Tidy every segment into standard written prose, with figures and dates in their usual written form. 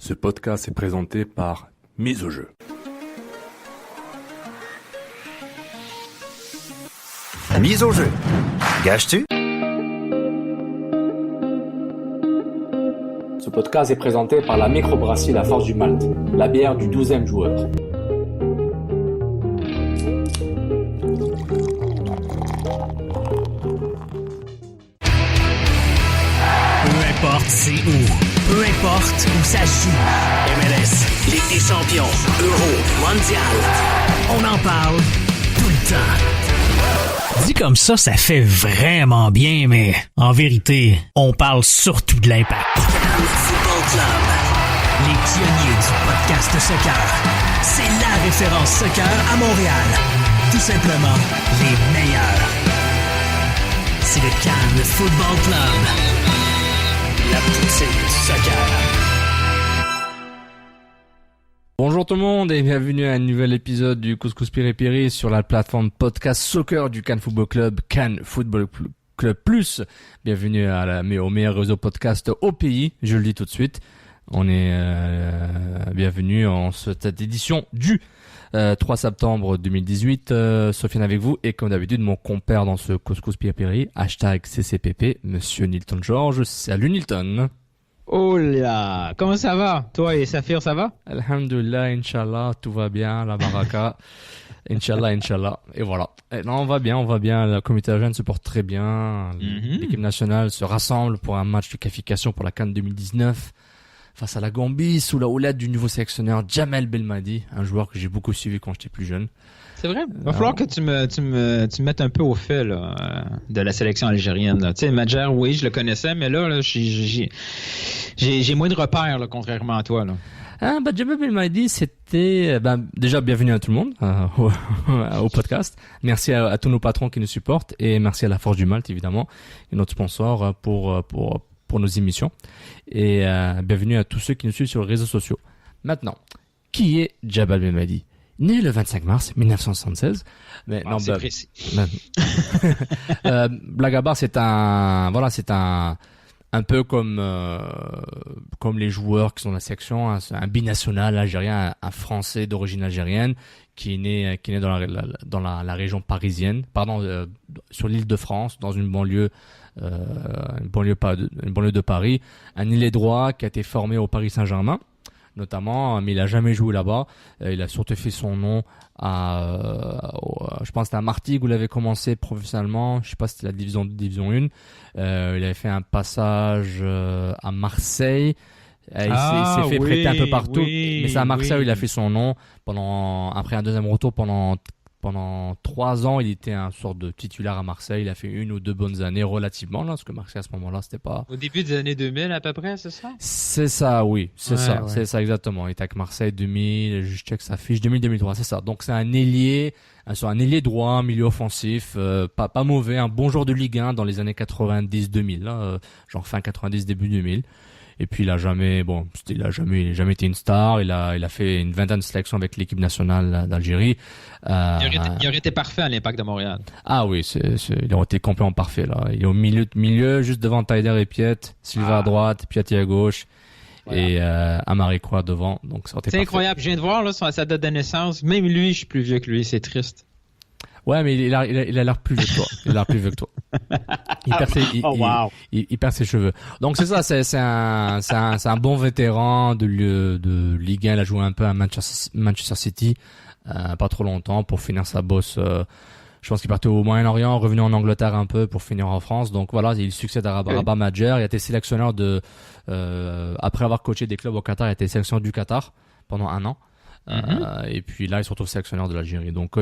Ce podcast est présenté par Mise au jeu. Mise au jeu. Gages-tu? Ce podcast est présenté par la microbrasserie La Force du Malte, la bière du 12e joueur. Peu importe c'est où, peu importe où ça se joue. MLS, Ligue des champions, Euro, Mondial. On en parle tout le temps. Dit comme ça fait vraiment bien, mais en vérité, on parle surtout de l'Impact. Cannes Football Club, les pionniers du podcast soccer. C'est la référence soccer à Montréal. Tout simplement, les meilleurs. C'est le Cannes Football Club. La poutine du soccer. Bonjour tout le monde et bienvenue à un nouvel épisode du Couscous Piri sur la plateforme podcast soccer du Cannes Football Club, Cannes Football Club Plus. Bienvenue au meilleur réseau podcast au pays, je le dis tout de suite. On est bienvenue en cette édition du 3 septembre 2018. Sofiane avec vous et comme d'habitude mon compère dans ce Couscous Piri, #CCPP, Monsieur Nilton George. Salut Nilton. Oh là, comment ça va? Toi et Saphir, ça va? Alhamdulillah, Inch'Allah, tout va bien, la baraka. Inch'Allah. Et voilà. Non, on va bien. Le comité jeune se porte très bien. L'équipe nationale se rassemble pour un match de qualification pour la CAN 2019 face à la Gambie sous la houlette du nouveau sélectionneur Jamel Belmadi, un joueur que j'ai beaucoup suivi quand j'étais plus jeune. C'est vrai? Il va falloir que tu me mettes un peu au fait là, de la sélection algérienne. Tu sais, Madjer, oui, je le connaissais, mais là j'ai moins de repères, là, contrairement à toi. Là. Jamel Belmadi, c'était déjà bienvenue à tout le monde au podcast. Merci à tous nos patrons qui nous supportent et merci à la Force du Malte évidemment, et notre sponsor pour nos émissions. Et bienvenue à tous ceux qui nous suivent sur les réseaux sociaux. Maintenant, qui est Jamel Belmadi? Né le 25 mars 1976. Mais non, c'est précis. Blague à part, c'est un peu comme les joueurs qui sont dans la section, un binational algérien, un Français d'origine algérienne qui est né dans la région parisienne, sur l'île de France, dans une banlieue de Paris, un ailier droit qui a été formé au Paris Saint-Germain notamment, mais il a jamais joué là-bas. Il a surtout fait son nom je pense que c'était à Martigues où il avait commencé professionnellement. Je sais pas si c'était la division 2, division 1. Il avait fait un passage à Marseille. Il s'est fait prêter un peu partout, mais c'est à Marseille où il a fait son nom après un deuxième retour pendant 3 ans, il était un sorte de titulaire à Marseille. Il a fait 1 ou 2 bonnes années relativement, là, parce que Marseille à ce moment-là, c'était pas... Au début des années 2000 à peu près, c'est ça? C'est ça, oui. C'est ça exactement. Il était avec Marseille 2000, je check sa fiche, 2000-2003, c'est ça. Donc c'est un ailier droit, un milieu offensif, pas mauvais, un bon joueur de Ligue 1 dans les années 90-2000, là, genre fin 90, début 2000. Et puis il a jamais été une star. Il a fait une vingtaine de sélections avec l'équipe nationale d'Algérie. Il aurait été parfait à l'Impact de Montréal. Ah oui, il aurait été complètement parfait là. Il est au milieu, juste devant Taider et Piet, Silva à droite, Piatti à gauche. Voilà. Et Amari Croix devant. Donc ça aurait été c'est parfait. Incroyable. Je viens de voir là sa date de naissance. Même lui, je suis plus vieux que lui. C'est triste. Ouais, mais il a l'air plus vieux que toi. Il perd ses cheveux. Donc c'est ça, c'est un bon vétéran de Ligue 1. Il a joué un peu à Manchester City, pas trop longtemps pour finir sa bosse. Je pense qu'il partait au Moyen-Orient, revenu en Angleterre un peu pour finir en France. Donc voilà, il succède à Rabat Madjer. Il a été sélectionneur après avoir coaché des clubs au Qatar, il a été sélectionneur du Qatar pendant 1 an. Et puis là il se retrouve sélectionneur de l'Algérie, donc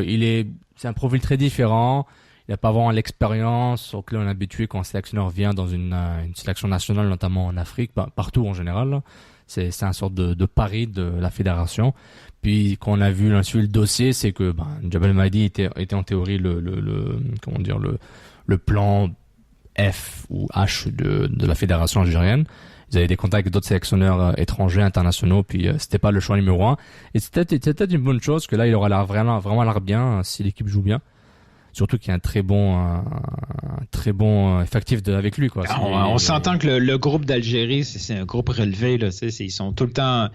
c'est un profil très différent. Il n'a pas vraiment l'expérience auquel on est habitué quand un sélectionneur vient dans une sélection nationale, notamment en Afrique, partout en général là. C'est un sorte de pari de la fédération. Puis quand on a suivi le dossier, c'est que Jamel Belmadi était en théorie le plan F ou H de la fédération algérienne. Ils avaient des contacts avec d'autres sélectionneurs étrangers, internationaux, puis c'était pas le choix numéro 1. Et c'était peut-être une bonne chose, que là, il aura l'air vraiment l'air bien si l'équipe joue bien. Surtout qu'il y a un très bon effectif avec lui, quoi. On s'entend que le groupe d'Algérie, c'est un groupe relevé, là. Ils sont tout le temps.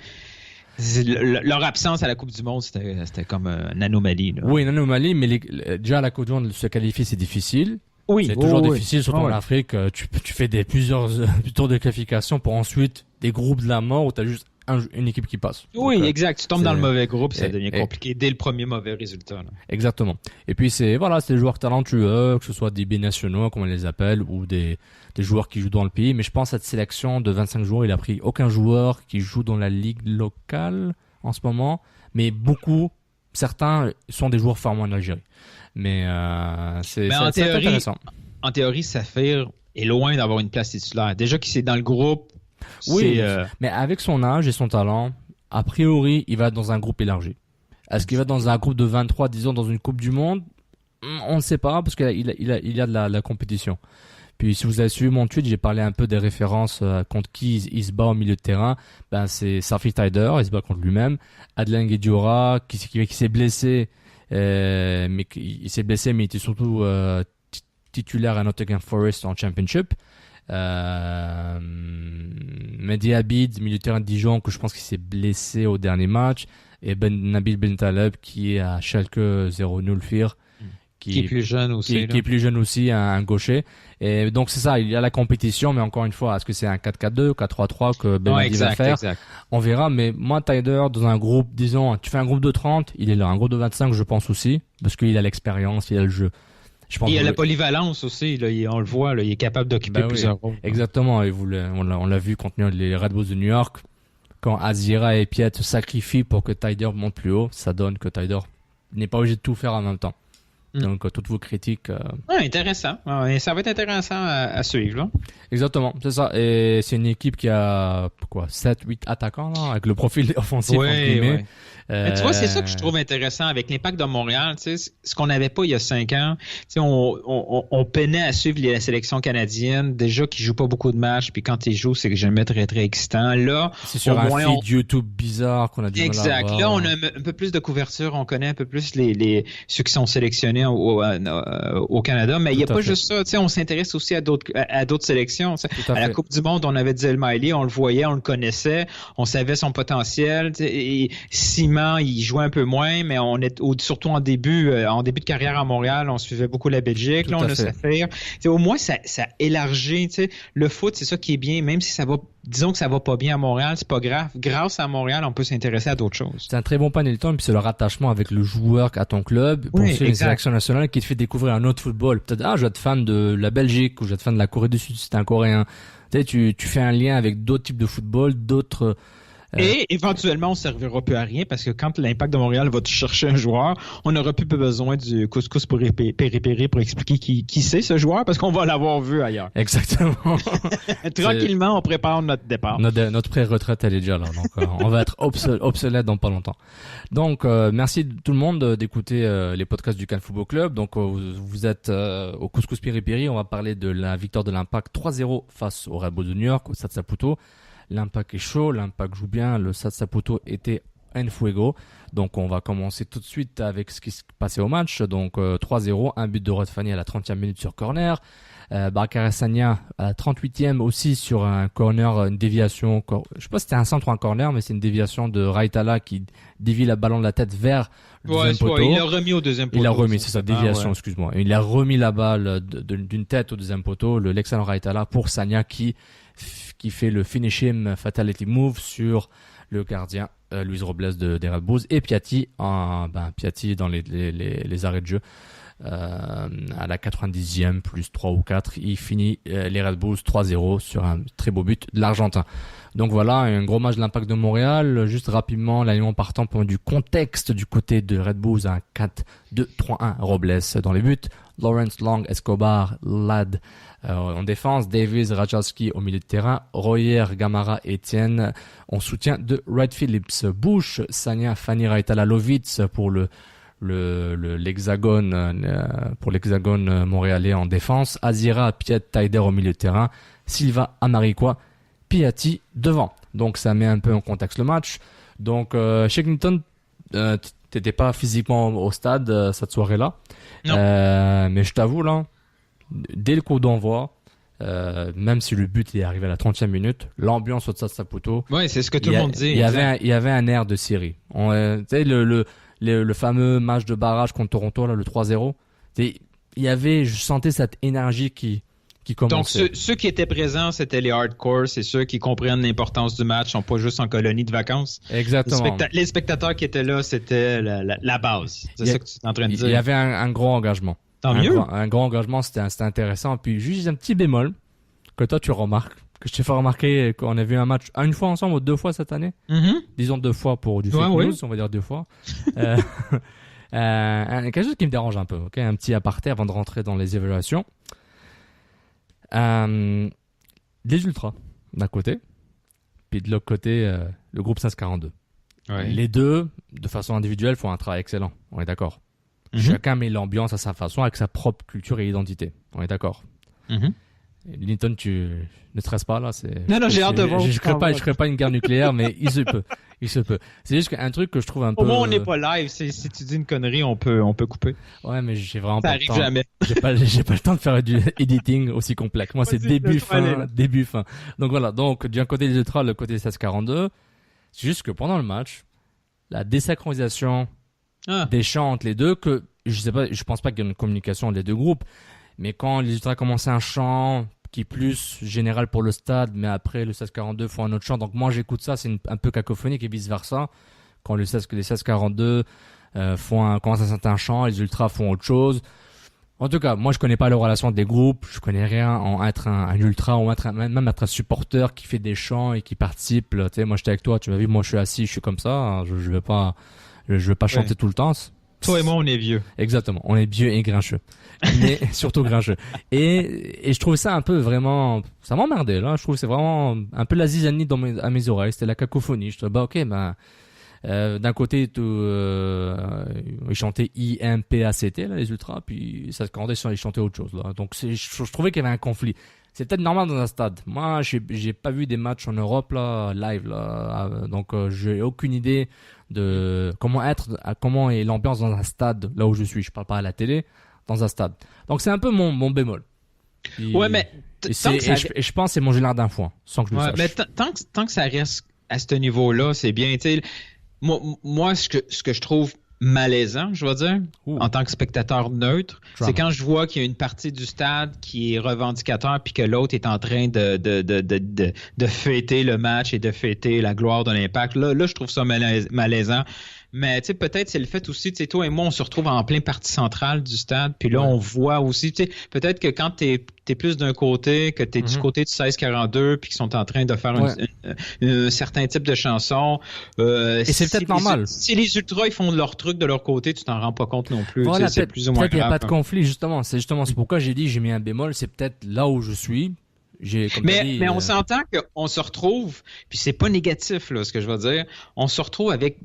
Leur absence à la Coupe du Monde, c'était comme une anomalie, là. Oui, une anomalie, mais déjà à la Coupe du Monde, se qualifier, c'est difficile. Oui, c'est toujours difficile, surtout en Afrique. Tu fais plusieurs tours de qualification pour ensuite des groupes de la mort où t'as juste une équipe qui passe. Oui, donc, exact. Tu tombes dans le mauvais groupe, ça devient compliqué dès le premier mauvais résultat, là. Exactement. Et puis c'est des joueurs talentueux, que ce soit des binationaux, comme on les appelle, ou des joueurs qui jouent dans le pays. Mais je pense à cette sélection de 25 joueurs, il a pris aucun joueur qui joue dans la ligue locale en ce moment, mais certains sont des joueurs formés en Algérie. Mais c'est intéressant. En théorie, Safir est loin d'avoir une place titulaire. Déjà qu'il est dans le groupe. Oui, mais avec son âge et son talent, a priori, il va dans un groupe élargi. Est-ce qu'il va dans un groupe de 23, disons, dans une Coupe du Monde? On ne sait pas, parce qu'il y a de la compétition. Puis, si vous avez suivi mon tweet, j'ai parlé un peu des références contre qui il se bat au milieu de terrain. C'est Safi Taider, il se bat contre lui-même. Adlan Guedioura, qui s'est blessé, mais il était surtout titulaire à Nottingham Forest en Championship. Mehdi Abid, milieu de terrain de Dijon, que je pense qu'il s'est blessé au dernier match, et Nabil Bentaleb qui est à Schalke 0-0 qui est plus jeune aussi, qui est plus jeune aussi, un gaucher. Et donc c'est ça, il y a la compétition, mais encore une fois, est-ce que c'est un 4-4-2 ou 4-3-3 que Benadi va faire? Exact. On verra, mais moi, Taider, dans un groupe, disons, tu fais un groupe de 30, il est là. Un groupe de 25, je pense aussi, parce qu'il a l'expérience, il a le jeu. Il y a la polyvalence aussi, là, on le voit, là, il est capable d'occuper plusieurs rôles. Exactement, et on l'a vu contre les Red Bulls de New York, quand Azira et Piet se sacrifient pour que Taider monte plus haut, ça donne que Taider n'est pas obligé de tout faire en même temps. Donc toutes vos critiques. Intéressant. Ça va être intéressant à suivre, là. Exactement, c'est ça. Et c'est une équipe qui a 7-8 attaquants là, avec le profil offensif. Oui. Mais tu vois, c'est ça que je trouve intéressant avec l'Impact de Montréal. Tu sais, ce qu'on n'avait pas il y a 5 ans. Tu sais, on peinait à suivre la sélection canadienne, déjà qui joue pas beaucoup de matchs, puis quand ils jouent, c'est jamais très très excitant. Là, c'est sur un feed YouTube bizarre qu'on a du mal à voir. Là, on a un peu plus de couverture, on connaît un peu plus ceux qui sont sélectionnés au Canada, mais il n'y a pas juste ça. Tu sais, on s'intéresse aussi à d'autres sélections. À la Coupe du Monde, on avait Zell Miley, on le voyait, on le connaissait, on savait son potentiel. Et Simon, il jouait un peu moins, mais on est surtout en début de carrière à Montréal, on suivait beaucoup la Belgique. Là, on a Safir. Au moins, ça élargit. Le foot, c'est ça qui est bien, même si ça va. Disons que ça va pas bien à Montréal, c'est pas grave. Grâce à Montréal, on peut s'intéresser à d'autres choses. C'est un très bon panel de temps, puis c'est le rattachement avec le joueur à ton club, pour suivre une sélection nationale qui te fait découvrir un autre football. Peut-être, je vais être fan de la Belgique, ou je vais être fan de la Corée du Sud, si t'es un Coréen. Tu fais un lien avec d'autres types de football, d'autres. Et éventuellement, on ne servira plus à rien parce que quand l'Impact de Montréal va te chercher un joueur, on n'aura plus besoin du couscous pour péripérer pour expliquer qui c'est ce joueur parce qu'on va l'avoir vu ailleurs. Exactement. Tranquillement, on prépare notre départ. Notre pré-retraite, elle est déjà là. Donc, on va être obsolète dans pas longtemps. Donc, merci tout le monde d'écouter les podcasts du Cannes Football Club. Donc, vous êtes au couscous péripéri. On va parler de la victoire de l'Impact 3-0 face au Red Bulls de New York, au Stade Saputo. L'Impact est chaud, l'Impact joue bien, le Stade Saputo était en fuego. Donc on va commencer tout de suite avec ce qui s'est passé au match. Donc 3-0, un but de Rod Fanny à la 30e minute sur corner. Bakary Sagna à la 38e aussi sur un corner, une déviation. Je sais pas si c'était un centre ou un corner, mais c'est une déviation de Raitala qui dévie le ballon de la tête vers le deuxième poteau. Il l'a remis au deuxième poteau. Il l'a remis, c'est ça, déviation, excuse-moi. Il a remis la balle d'une tête au deuxième poteau, l'excellent Raitala pour Sagna qui fait le finishing fatality move sur le gardien Luis Robles des Red Bulls et Piatti dans les arrêts de jeu à la 90e plus 3 ou 4 il finit les Red Bulls 3-0 sur un très beau but de l'Argentin. Donc voilà, un gros match de l'Impact de Montréal. Juste rapidement, l'alignement partant pour du contexte du côté de Red Bulls, un 4-2-3-1, Robles dans les buts, Lawrence, Long, Escobar, Ladd en défense, Davies, Rajowski au milieu de terrain, Royer, Gamara, Etienne en soutien de Wright Phillips, Bush, Sagna, Fanny, Raitala, Lovitz pour l'hexagone montréalais en défense, Azira, Piet, Taider au milieu de terrain, Silva, Amarikwa, Piatti devant. Donc ça met un peu en contexte le match. Donc Shackleton, T'étais pas physiquement au stade cette soirée-là. Non. Mais je t'avoue, là, dès le coup d'envoi, même si le but est arrivé à la 30e minute, l'ambiance au Stade Saputo. Ouais, c'est ce que tout le monde dit. Il y avait un air de série. Tu sais, le fameux match de barrage contre Toronto, là, le 3-0. Je sentais cette énergie qui commençait. Donc, ceux qui étaient présents, c'était les hardcore, c'est ceux qui comprennent l'importance du match, sont pas juste en colonie de vacances. Exactement. Les spectateurs qui étaient là, c'était la base. C'est ça que tu es en train de dire. Il y avait un gros engagement. Tant mieux. Un grand engagement, c'était intéressant. Puis juste un petit bémol que toi tu remarques, que je t'ai fait remarquer qu'on a vu un match une fois ensemble ou 2 fois cette année. Mm-hmm. Disons 2 fois pour du fake news, on va dire 2 fois. Quelque chose qui me dérange un peu, ok, un petit aparté avant de rentrer dans les évaluations. Les ultras d'un côté, puis de l'autre côté le groupe 1642. Ouais. Les deux, de façon individuelle, font un travail excellent. On est d'accord. Mm-hmm. Chacun met l'ambiance à sa façon, avec sa propre culture et identité. On est d'accord. Mm-hmm. Linton, tu ne stresses pas là. Non, j'ai hâte de voir. Je crée pas une guerre nucléaire, mais il se peut. C'est juste qu'un truc que je trouve un peu. Au moins, on n'est pas live. Si tu dis une connerie, on peut couper. Ouais, mais j'ai vraiment ça pas le temps. Ça arrive jamais. J'ai pas le temps de faire du editing aussi complexe. Moi, c'est début, fin. Donc voilà. Donc, d'un côté des ultras, le côté des 1642. C'est juste que pendant le match, la désynchronisation des chants entre les deux, que je pense pas qu'il y ait une communication entre les deux groupes, mais quand les ultras commençaient un chant qui est plus général pour le stade, mais après le 1642 font un autre chant, donc moi j'écoute ça, c'est un peu cacophonique et vice versa. Quand les 1642 commencent un certain chant, les ultras font autre chose. En tout cas, moi je connais pas la relation des groupes, je connais rien en être un ultra ou même être un supporter qui fait des chants et qui participe. Tu sais, moi j'étais avec toi, tu m'as vu, moi je suis assis, je suis comme ça, hein, je vais pas chanter tout le temps. Toi et moi, on est vieux. Exactement, on est vieux et grincheux, mais surtout grincheux. Et je trouvais ça un peu vraiment, ça m'emmerdait là. Je trouve que c'est vraiment un peu la zizanie à mes oreilles. C'était la cacophonie. Je trouvais d'un côté ils chantaient IMPACT là, les ultras, puis ça se rendait sur ils chantaient autre chose là. Donc je trouvais qu'il y avait un conflit. C'est peut-être normal dans un stade. Moi, j'ai pas vu des matchs en Europe là live là, donc j'ai aucune idée de comment est l'ambiance dans un stade là où je suis. Je parle pas à la télé, dans un stade. Donc c'est un peu mon bémol. Ouais, mais je pense que c'est mon gelard d'un foin, sans que je le sache. Mais tant que ça reste à ce niveau-là, c'est bien. Moi, ce que je trouve malaisant, je vais dire, en tant que spectateur neutre, c'est quand je vois qu'il y a une partie du stade qui est revendicateur puis que l'autre est en train de fêter le match et de fêter la gloire de l'Impact. Là, je trouve ça malaisant. Mais tu sais, peut-être c'est le fait aussi, tu sais, toi et moi, on se retrouve en plein partie centrale du stade, puis là, on voit aussi, tu sais, peut-être que quand t'es plus d'un côté, que t'es du côté du 1642, puis qu'ils sont en train de faire un certain type de chanson. Et c'est peut-être normal. Si les ultras, ils font leur truc de leur côté, tu t'en rends pas compte non plus. Voilà, c'est plus ou moins grave. Peut-être qu'il n'y a pas de conflit, justement. C'est pourquoi j'ai dit, j'ai mis un bémol, c'est peut-être là où je suis. Mais on s'entend qu'on se retrouve, puis c'est pas négatif, là, ce que je veux dire. On se retrouve avec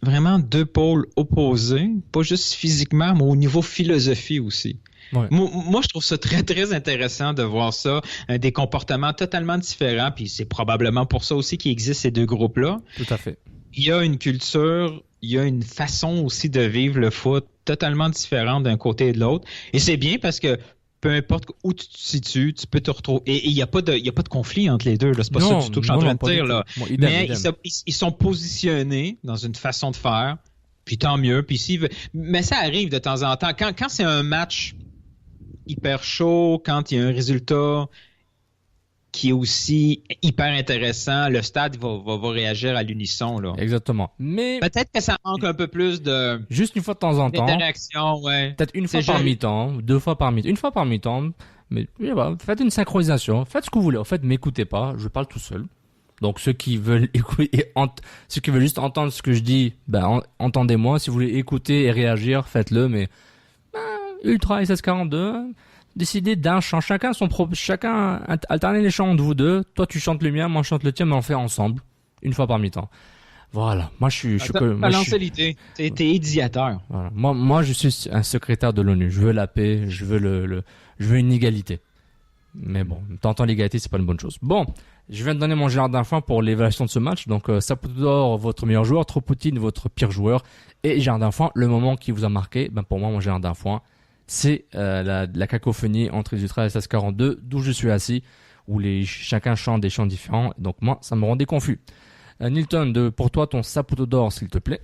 vraiment deux pôles opposés, pas juste physiquement, mais au niveau philosophie aussi. Ouais. Moi, je trouve ça très, très intéressant de voir ça, des comportements totalement différents, puis c'est probablement pour ça aussi qu'il existe ces deux groupes-là. Tout à fait. Il y a une culture, il y a une façon aussi de vivre le foot totalement différente d'un côté et de l'autre, et c'est bien parce que peu importe où tu te situes, tu peux te retrouver. Et il n'y a pas de conflit entre les deux. Là. C'est pas ça du tout que je suis en train de dire. Là. Mais ils sont positionnés dans une façon de faire. Puis tant mieux. Mais ça arrive de temps en temps. Quand c'est un match hyper chaud, quand il y a un résultat qui est aussi hyper intéressant, le stade va réagir à l'unisson. Là. Exactement. Mais peut-être que ça manque un peu plus de... Juste une fois de temps en temps. D'interaction, ouais. Peut-être une fois par mi-temps, 2 fois par mi-temps, une fois par mi-temps. Mais faites une synchronisation. Faites ce que vous voulez. En fait, m'écoutez pas. Je parle tout seul. Donc ceux qui veulent juste entendre ce que je dis, entendez-moi. Si vous voulez écouter et réagir, faites-le. Mais Ultra et 1642... décider d'un chant, chacun alterner les chants entre vous deux. Toi tu chantes le mien, moi je chante le tien, mais on le fait ensemble, une fois par mi-temps. Voilà. Moi je suis lancé l'idée. T'es édiateur. Voilà. Moi je suis un secrétaire de l'ONU. Je veux la paix, je veux une égalité. Mais bon, t'entends l'égalité, c'est pas une bonne chose. Bon, Je viens de donner mon gérard d'enfant pour l'évaluation de ce match. Donc, Saputo d'or, votre meilleur joueur, Tropoutin, votre pire joueur, et gérard d'enfant, le moment qui vous a marqué. Ben, pour moi, mon gérard d'enfant, c'est la cacophonie entre les Ultras et 1642, d'où je suis assis, où chacun chante des chants différents. Donc, moi, ça me rendait confus. Nilton, pour toi, ton Saputo d'or, s'il te plaît.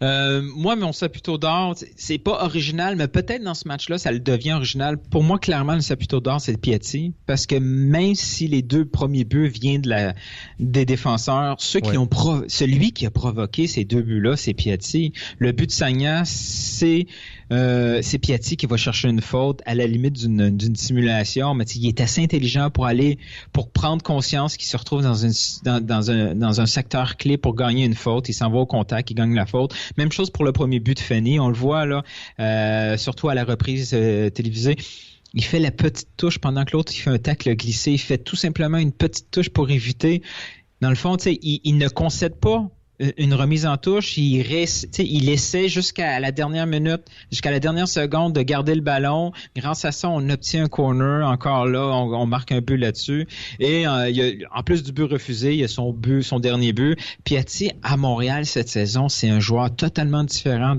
Moi, mon Saputo d'or, c'est pas original, mais peut-être dans ce match-là, ça le devient original. Pour moi, clairement, le Saputo d'or, c'est Piatti, parce que même si les 2 premiers buts viennent des défenseurs, celui qui a provoqué ces 2 buts-là, c'est Piatti. Le but de Sagna, c'est Piatti qui va chercher une faute à la limite d'une simulation, mais il est assez intelligent pour prendre conscience qu'il se retrouve dans un secteur clé pour gagner une faute. Il s'en va au contact, il gagne la faute. Même chose pour le premier but de Fanny, on le voit là, surtout à la reprise télévisée. Il fait la petite touche pendant que l'autre il fait un tacle glissé. Il fait tout simplement une petite touche pour éviter. Dans le fond, il ne concède pas une remise en touche, il essaie jusqu'à la dernière minute, jusqu'à la dernière seconde de garder le ballon. Grâce à ça, on obtient un corner. Encore là, on marque un but là-dessus. Et en plus du but refusé, il y a son dernier but. Piatti, à Montréal cette saison, c'est un joueur totalement différent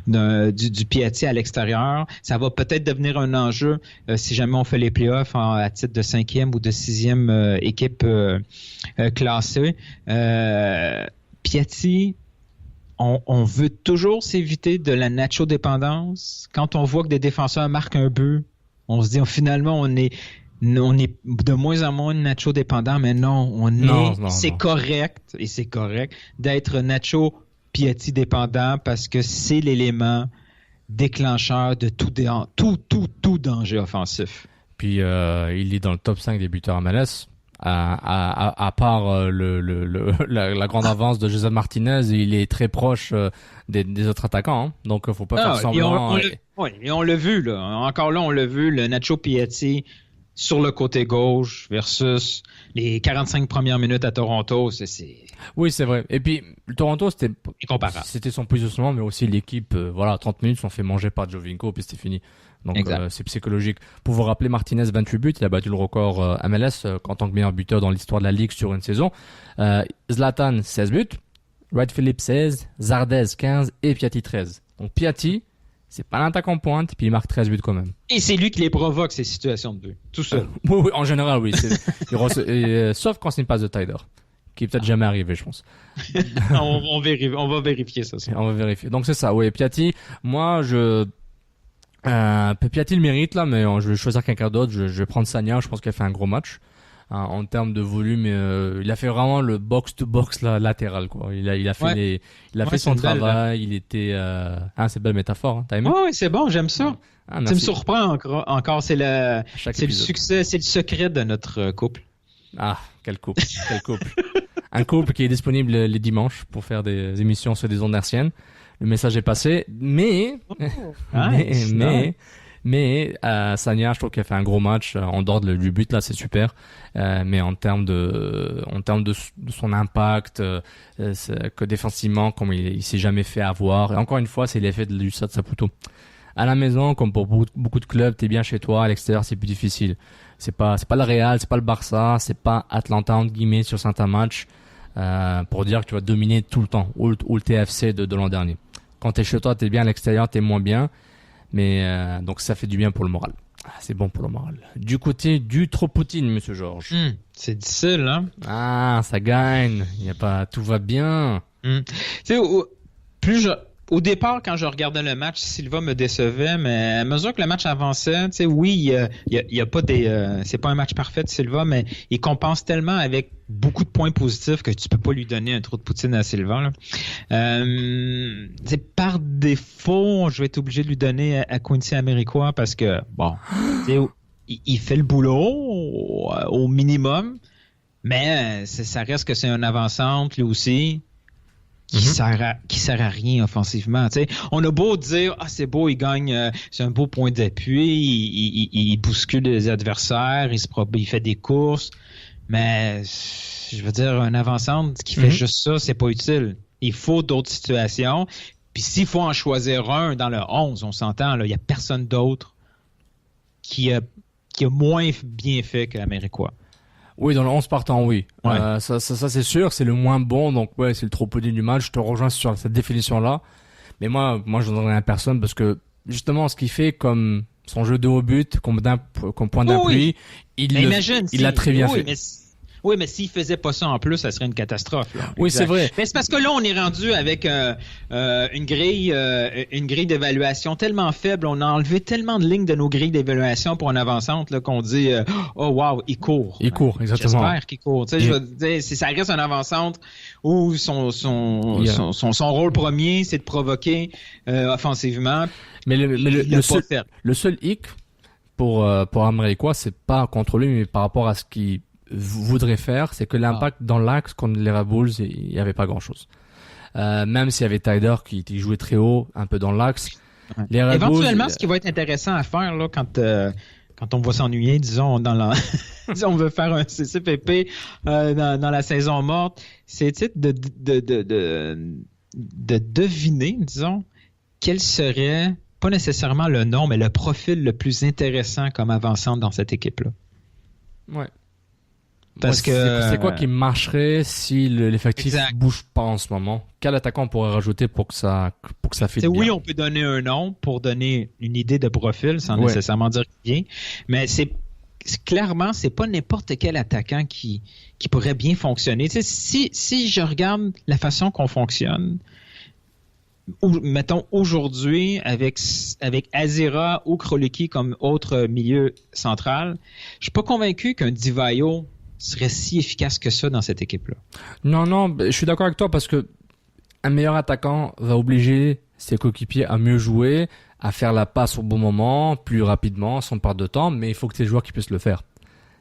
du Piatti à l'extérieur. Ça va peut-être devenir un enjeu si jamais on fait les playoffs à titre de 5e ou de 6e équipe classée. Piatti, on veut toujours s'éviter de la nacho-dépendance. Quand on voit que des défenseurs marquent un but, on se dit finalement on est de moins en moins nacho-dépendant, mais non, c'est correct, et c'est correct d'être nacho-Piatti dépendant parce que c'est l'élément déclencheur de tout danger offensif. Puis il est dans le top 5 des buteurs MLS. À part la grande avance de José Martinez, il est très proche des autres attaquants, hein. Donc faut pas faire semblant. Et on l'a vu là. Encore là, on l'a vu, le Nacho Piatti sur le côté gauche versus les 45 premières minutes à Toronto, c'est... Oui, c'est vrai. Et puis le Toronto, c'était son positionnement, mais aussi l'équipe. 30 minutes sont fait manger par Giovinco, puis c'était fini. Donc c'est psychologique. Pour vous rappeler, Martinez 28 buts, il a battu le record MLS en tant que meilleur buteur dans l'histoire de la Ligue sur une saison. Zlatan 16 buts, Wright Phillips 16, Zardez 15 et Piatti 13. Donc Piatti, c'est pas l'attaquant pointe, puis il marque 13 buts quand même. Et c'est lui qui les provoque, ces situations de but, tout seul. Oui, en général, oui. Sauf quand c'est une passe de Tyler, qui est peut-être jamais arrivé, je pense. on va vérifier ça. On va vérifier. Donc c'est ça, oui. Piatti, moi, Piatti le mérite là, mais je vais choisir quelqu'un d'autre. Je vais prendre Sagna. Je pense qu'il a fait un gros match en termes de volume. Il a fait vraiment le box to box latéral, quoi. Il a fait son travail. Il était. C'est belle métaphore. Hein. T'as aimé? Oui, c'est bon. J'aime ça. Tu me surprends encore. C'est le succès, c'est le secret de notre couple. Ah, quel couple, Un couple qui est disponible les dimanches pour faire des émissions sur des ondes hertziennes. Le message est passé, mais Sagna, je trouve qu'il a fait un gros match en dehors du but là, c'est super. Mais en termes de son impact, que défensivement, comme il s'est jamais fait avoir. Et encore une fois, c'est l'effet du Stade Saputo. À la maison, comme pour beaucoup de clubs, t'es bien chez toi. À l'extérieur, c'est plus difficile. C'est pas le Real, c'est pas le Barça, c'est pas Atlanta entre guillemets sur certains matchs pour dire que tu vas dominer tout le temps, ou le TFC de l'an dernier. Quand t'es chez toi, t'es bien, à l'extérieur, t'es moins bien. Mais donc ça fait du bien pour le moral. C'est bon pour le moral. Du côté du Tropoutin, monsieur Georges. C'est difficile, hein? Ça gagne. Tout va bien. Tu sais, au départ, quand je regardais le match, Silva me décevait, mais à mesure que le match avançait, tu sais, oui, il y a pas c'est pas un match parfait de Silva, mais il compense tellement avec beaucoup de points positifs que tu peux pas lui donner un trou de poutine à Silva, là. Par défaut, je vais être obligé de lui donner à Quincy Américois parce que, bon, il fait le boulot au minimum, mais ça reste que c'est un avant-centre, lui aussi. Qui sert à rien offensivement. T'sais. On a beau dire c'est beau, il gagne, c'est un beau point d'appui, il bouscule les adversaires, il fait des courses, mais je veux dire un avant-centre qui fait juste ça, c'est pas utile. Il faut d'autres situations. Puis s'il faut en choisir un dans le 11, on s'entend là, il y a personne d'autre qui a moins bien fait que l'Américois. Oui, dans le 11 partant, oui. Ouais. Ça c'est sûr, c'est le moins bon, donc ouais, c'est le trop petit du match. Je te rejoins sur cette définition-là. Mais moi, je donnerais à personne parce que, justement, ce qu'il fait comme son jeu de haut but, comme point d'appui, il l'a très bien fait. Oui, mais s'il faisait pas ça en plus, ça serait une catastrophe. Là. Oui, c'est vrai. Mais c'est parce que là, on est rendu avec une grille d'évaluation tellement faible. On a enlevé tellement de lignes de nos grilles d'évaluation pour une avancante là, qu'on dit oh wow, il court. Il court, exactement. J'espère qu'il court. Tu sais, je veux dire, si ça reste une avancante où son rôle premier, c'est de provoquer offensivement. Mais le seul hic pour Américois, c'est pas contre lui, mais par rapport à ce qu'il voudrait faire, c'est que l'impact dans l'axe contre les Red Bulls, il y avait pas grand chose. Même s'il y avait Tyder qui jouait très haut, un peu dans l'axe. Ouais. Les Red éventuellement, Bulls, ce qui va être intéressant à faire là, quand on va s'ennuyer, disons, si on veut faire un CCPP dans la saison morte, c'est de deviner, disons, quel serait pas nécessairement le nom, mais le profil le plus intéressant comme avançante dans cette équipe-là. Ouais. Parce que c'est quoi qui marcherait si l'effectif bouge pas en ce moment? Quel attaquant on pourrait rajouter pour que ça fitte bien? Oui, on peut donner un nom pour donner une idée de profil sans nécessairement dire qu'il vient, mais clairement, c'est pas n'importe quel attaquant qui pourrait bien fonctionner. Tu sais, si je regarde la façon qu'on fonctionne, mettons aujourd'hui avec Azira ou Kroliki comme autre milieu central, je suis pas convaincu qu'un Divayo serait si efficace que ça dans cette équipe-là. Non, je suis d'accord avec toi parce que un meilleur attaquant va obliger ses coéquipiers à mieux jouer, à faire la passe au bon moment, plus rapidement, sans perdre de temps, mais il faut que tu aies des joueurs qui puissent le faire.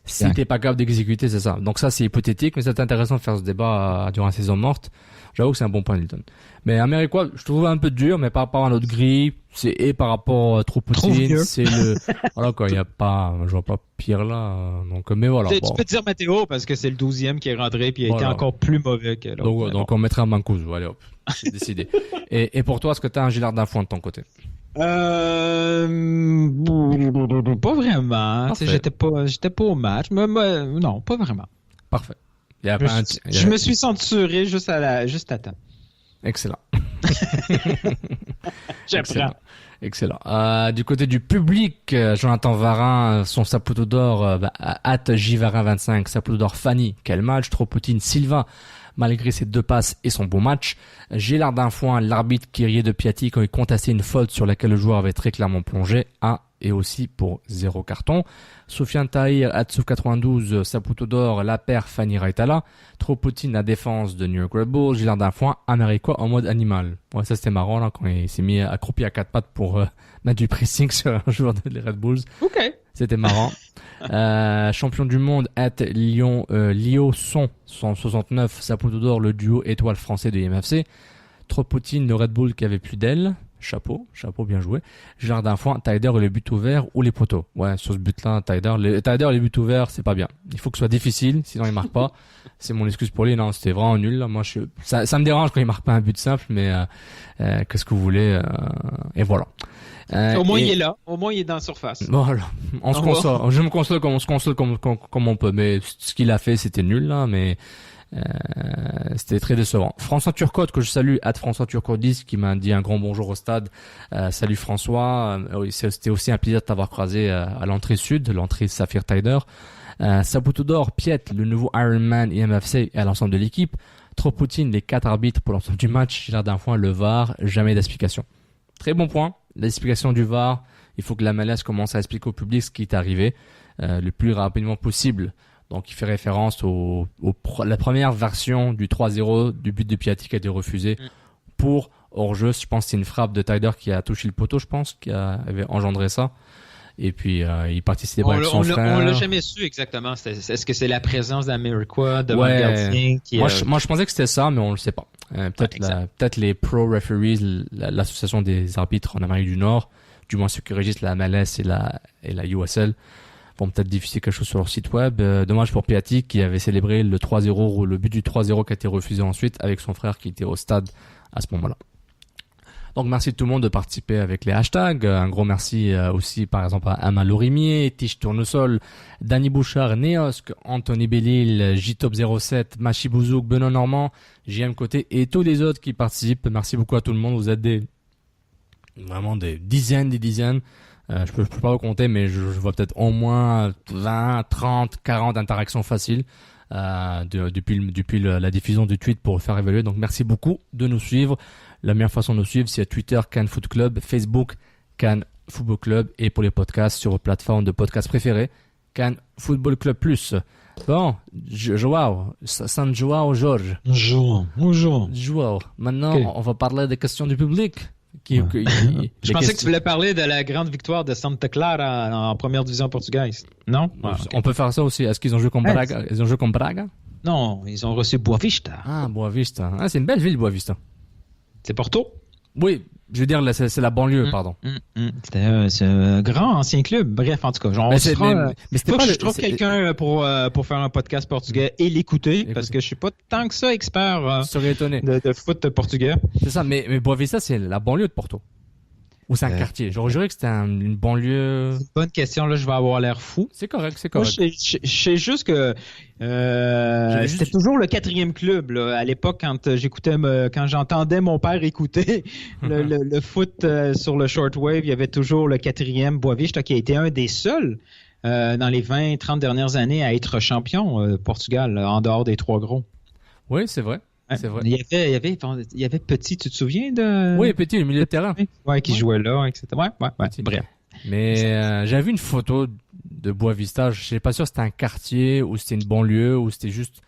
Si t'es pas capable d'exécuter, c'est ça. Donc ça, c'est hypothétique, mais c'est intéressant de faire ce débat durant la saison morte. J'avoue que c'est un bon point, Nilton. Mais Américois, je trouve un peu dur, mais par rapport à notre grille, et par rapport à Tropoutine, c'est le, voilà quoi, je vois pas pire là, donc, mais voilà. Tu peux dire Matteo, parce que c'est le 12e qui est rentré, puis il a été encore plus mauvais que l'autre. Donc on mettra un Mancuso, allez hop, c'est décidé. Et pour toi, est-ce que t'as un Gilard d'Info de ton côté? Pas vraiment. J'étais pas au match, mais non, pas vraiment. Parfait. Je me suis censuré juste à temps. Excellent. J'apprends. Excellent. Du côté du public, Jonathan Varin, son Saputo d'or, @jvarin25, Saputo d'or Fanny, quel match, Tropoutine, Silva, malgré ses 2 passes et son bon match. Gélard d'Infoin, l'arbitre qui riait de Piatti quand il contestait une faute sur laquelle le joueur avait très clairement plongé, et aussi pour 0 carton. Sofiane Tahir, Atsouf92, Saputo d'or, la paire Fanny Raitala. Tropoutine, la défense de New York Red Bulls. Gilard d'Infoin, Américois en mode animal. Ouais, ça c'était marrant là quand il s'est mis accroupi à 4 pattes pour mettre du pressing sur un joueur des Red Bulls. Ok. C'était marrant. Champion du monde, Lyon-Son 169, Saputo d'or, le duo étoile français de l'IMFC. Tropoutine, le Red Bull qui avait plus d'aile. Chapeau, bien joué. Gilard d'Infoin, Tyder et les buts ouverts ou les poteaux. Ouais, sur ce but-là, Tyder et les buts ouverts, c'est pas bien. Il faut que ce soit difficile, sinon il marque pas. C'est mon excuse pour lui. Non, c'était vraiment nul, là. Moi, ça me dérange quand il marque pas un but simple, mais, qu'est-ce que vous voulez, et voilà. Au moins, il est là. Au moins, il est dans la surface. Voilà. On se console. Je me console comme on se console comme on peut. Mais ce qu'il a fait, c'était nul, là, mais, c'était très décevant. François Turcotte, que je salue, François Turcotte 10, qui m'a dit un grand bonjour au stade. Salut François. C'était aussi un plaisir de t'avoir croisé à l'entrée sud, l'entrée Saphir Tyder. Saputo d'or, Piet, le nouveau Ironman IMFC et à l'ensemble de l'équipe. Tropoutine, les 4 arbitres pour l'ensemble du match. Gilard d'Infoin, le VAR, jamais d'explication. Très bon point. L'explication du VAR, il faut que la MLS commence à expliquer au public ce qui est arrivé le plus rapidement possible. Donc il fait référence la première version du 3-0 du but de Piatti qui a été refusé pour hors-jeu. Je pense que c'est une frappe de Tyder qui a touché le poteau, je pense, qui avait engendré ça. Et puis il participait avec son frère. On l'a jamais su exactement. Est-ce que c'est la présence d'Américois devant le gardien qui moi, je pensais que c'était ça, mais on le sait pas. Peut-être les pro referees, l'association des arbitres en Amérique du Nord, du moins ceux qui régissent la MLS et la USL, vont peut-être diffuser quelque chose sur leur site web. Dommage pour Piatti qui avait célébré le 3-0, le but du 3-0 qui a été refusé ensuite avec son frère qui était au stade à ce moment-là. Donc merci tout le monde de participer avec les hashtags. Un gros merci aussi par exemple à Ama Lorimier, Tiche Tournesol, Danny Bouchard, Neosk, Anthony Bellil, Jtop07, Machi Bouzouk, Benoît Normand, JM Côté et tous les autres qui participent. Merci beaucoup à tout le monde. Vous êtes vraiment des dizaines. Je peux pas vous compter, mais je vois peut-être au moins 20, 30, 40 interactions faciles depuis la diffusion du tweet pour faire évaluer. Donc merci beaucoup de nous suivre. La meilleure façon de nous suivre, c'est Twitter Cannes Foot Club, Facebook Cannes Football Club et pour les podcasts sur vos plateformes de podcasts préférées, Cannes Football Club Plus. Bon, Joao, San Joao Jorge. Bonjour. Joao. Maintenant, okay. On va parler des questions du public. Je pensais que tu voulais parler de la grande victoire de Santa Clara en première division portugaise. Non? On peut faire ça aussi. Est-ce qu'ils ont joué contre Braga? Ils ont joué contre Braga? Non, ils ont reçu Boavista. Ah, Boavista. Ah, c'est une belle ville, Boavista. C'est Porto? Oui, je veux dire, c'est la banlieue, pardon. C'est un grand ancien club. Bref, en tout cas, genre, mais faut que je trouve quelqu'un pour faire un podcast portugais et l'écouter, parce que je suis pas tant que ça expert de foot portugais. C'est ça, mais Boavista, c'est la banlieue de Porto. Ou c'est un quartier? J'aurais juré que c'était une banlieue. C'est une bonne question, là, je vais avoir l'air fou. C'est correct. Moi, je sais juste que c'était toujours le 4e club, là. À l'époque, quand j'entendais mon père écouter le foot sur le shortwave, il y avait toujours le 4e Boavista qui a été un des seuls dans les 20-30 dernières années à être champion Portugal, en dehors des 3 gros. Oui, c'est vrai. C'est vrai. Il y avait Petit, tu te souviens de... Oui, Petit, le milieu de terrain. Ouais, qui jouait là, etc. Ouais. Bref. Mais j'avais vu une photo de Boavista. Je suis pas sûr si c'était un quartier ou c'était une banlieue ou c'était juste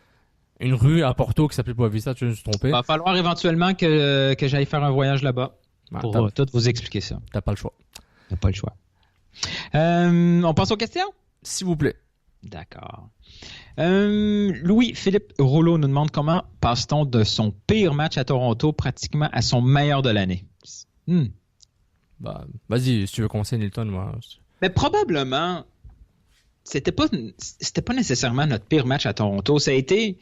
une rue à Porto qui s'appelait Boavista. Tu me suis trompé. Il va falloir éventuellement que j'aille faire un voyage là-bas pour tout vous expliquer ça. T'as pas le choix. T'as pas le choix. On passe aux questions? S'il vous plaît. D'accord. Louis-Philippe Rouleau nous demande comment passe-t-on de son pire match à Toronto pratiquement à son meilleur de l'année? Bah, vas-y, si tu veux commencer, Nilton, moi. Mais probablement, c'était pas nécessairement notre pire match à Toronto. Ça a été,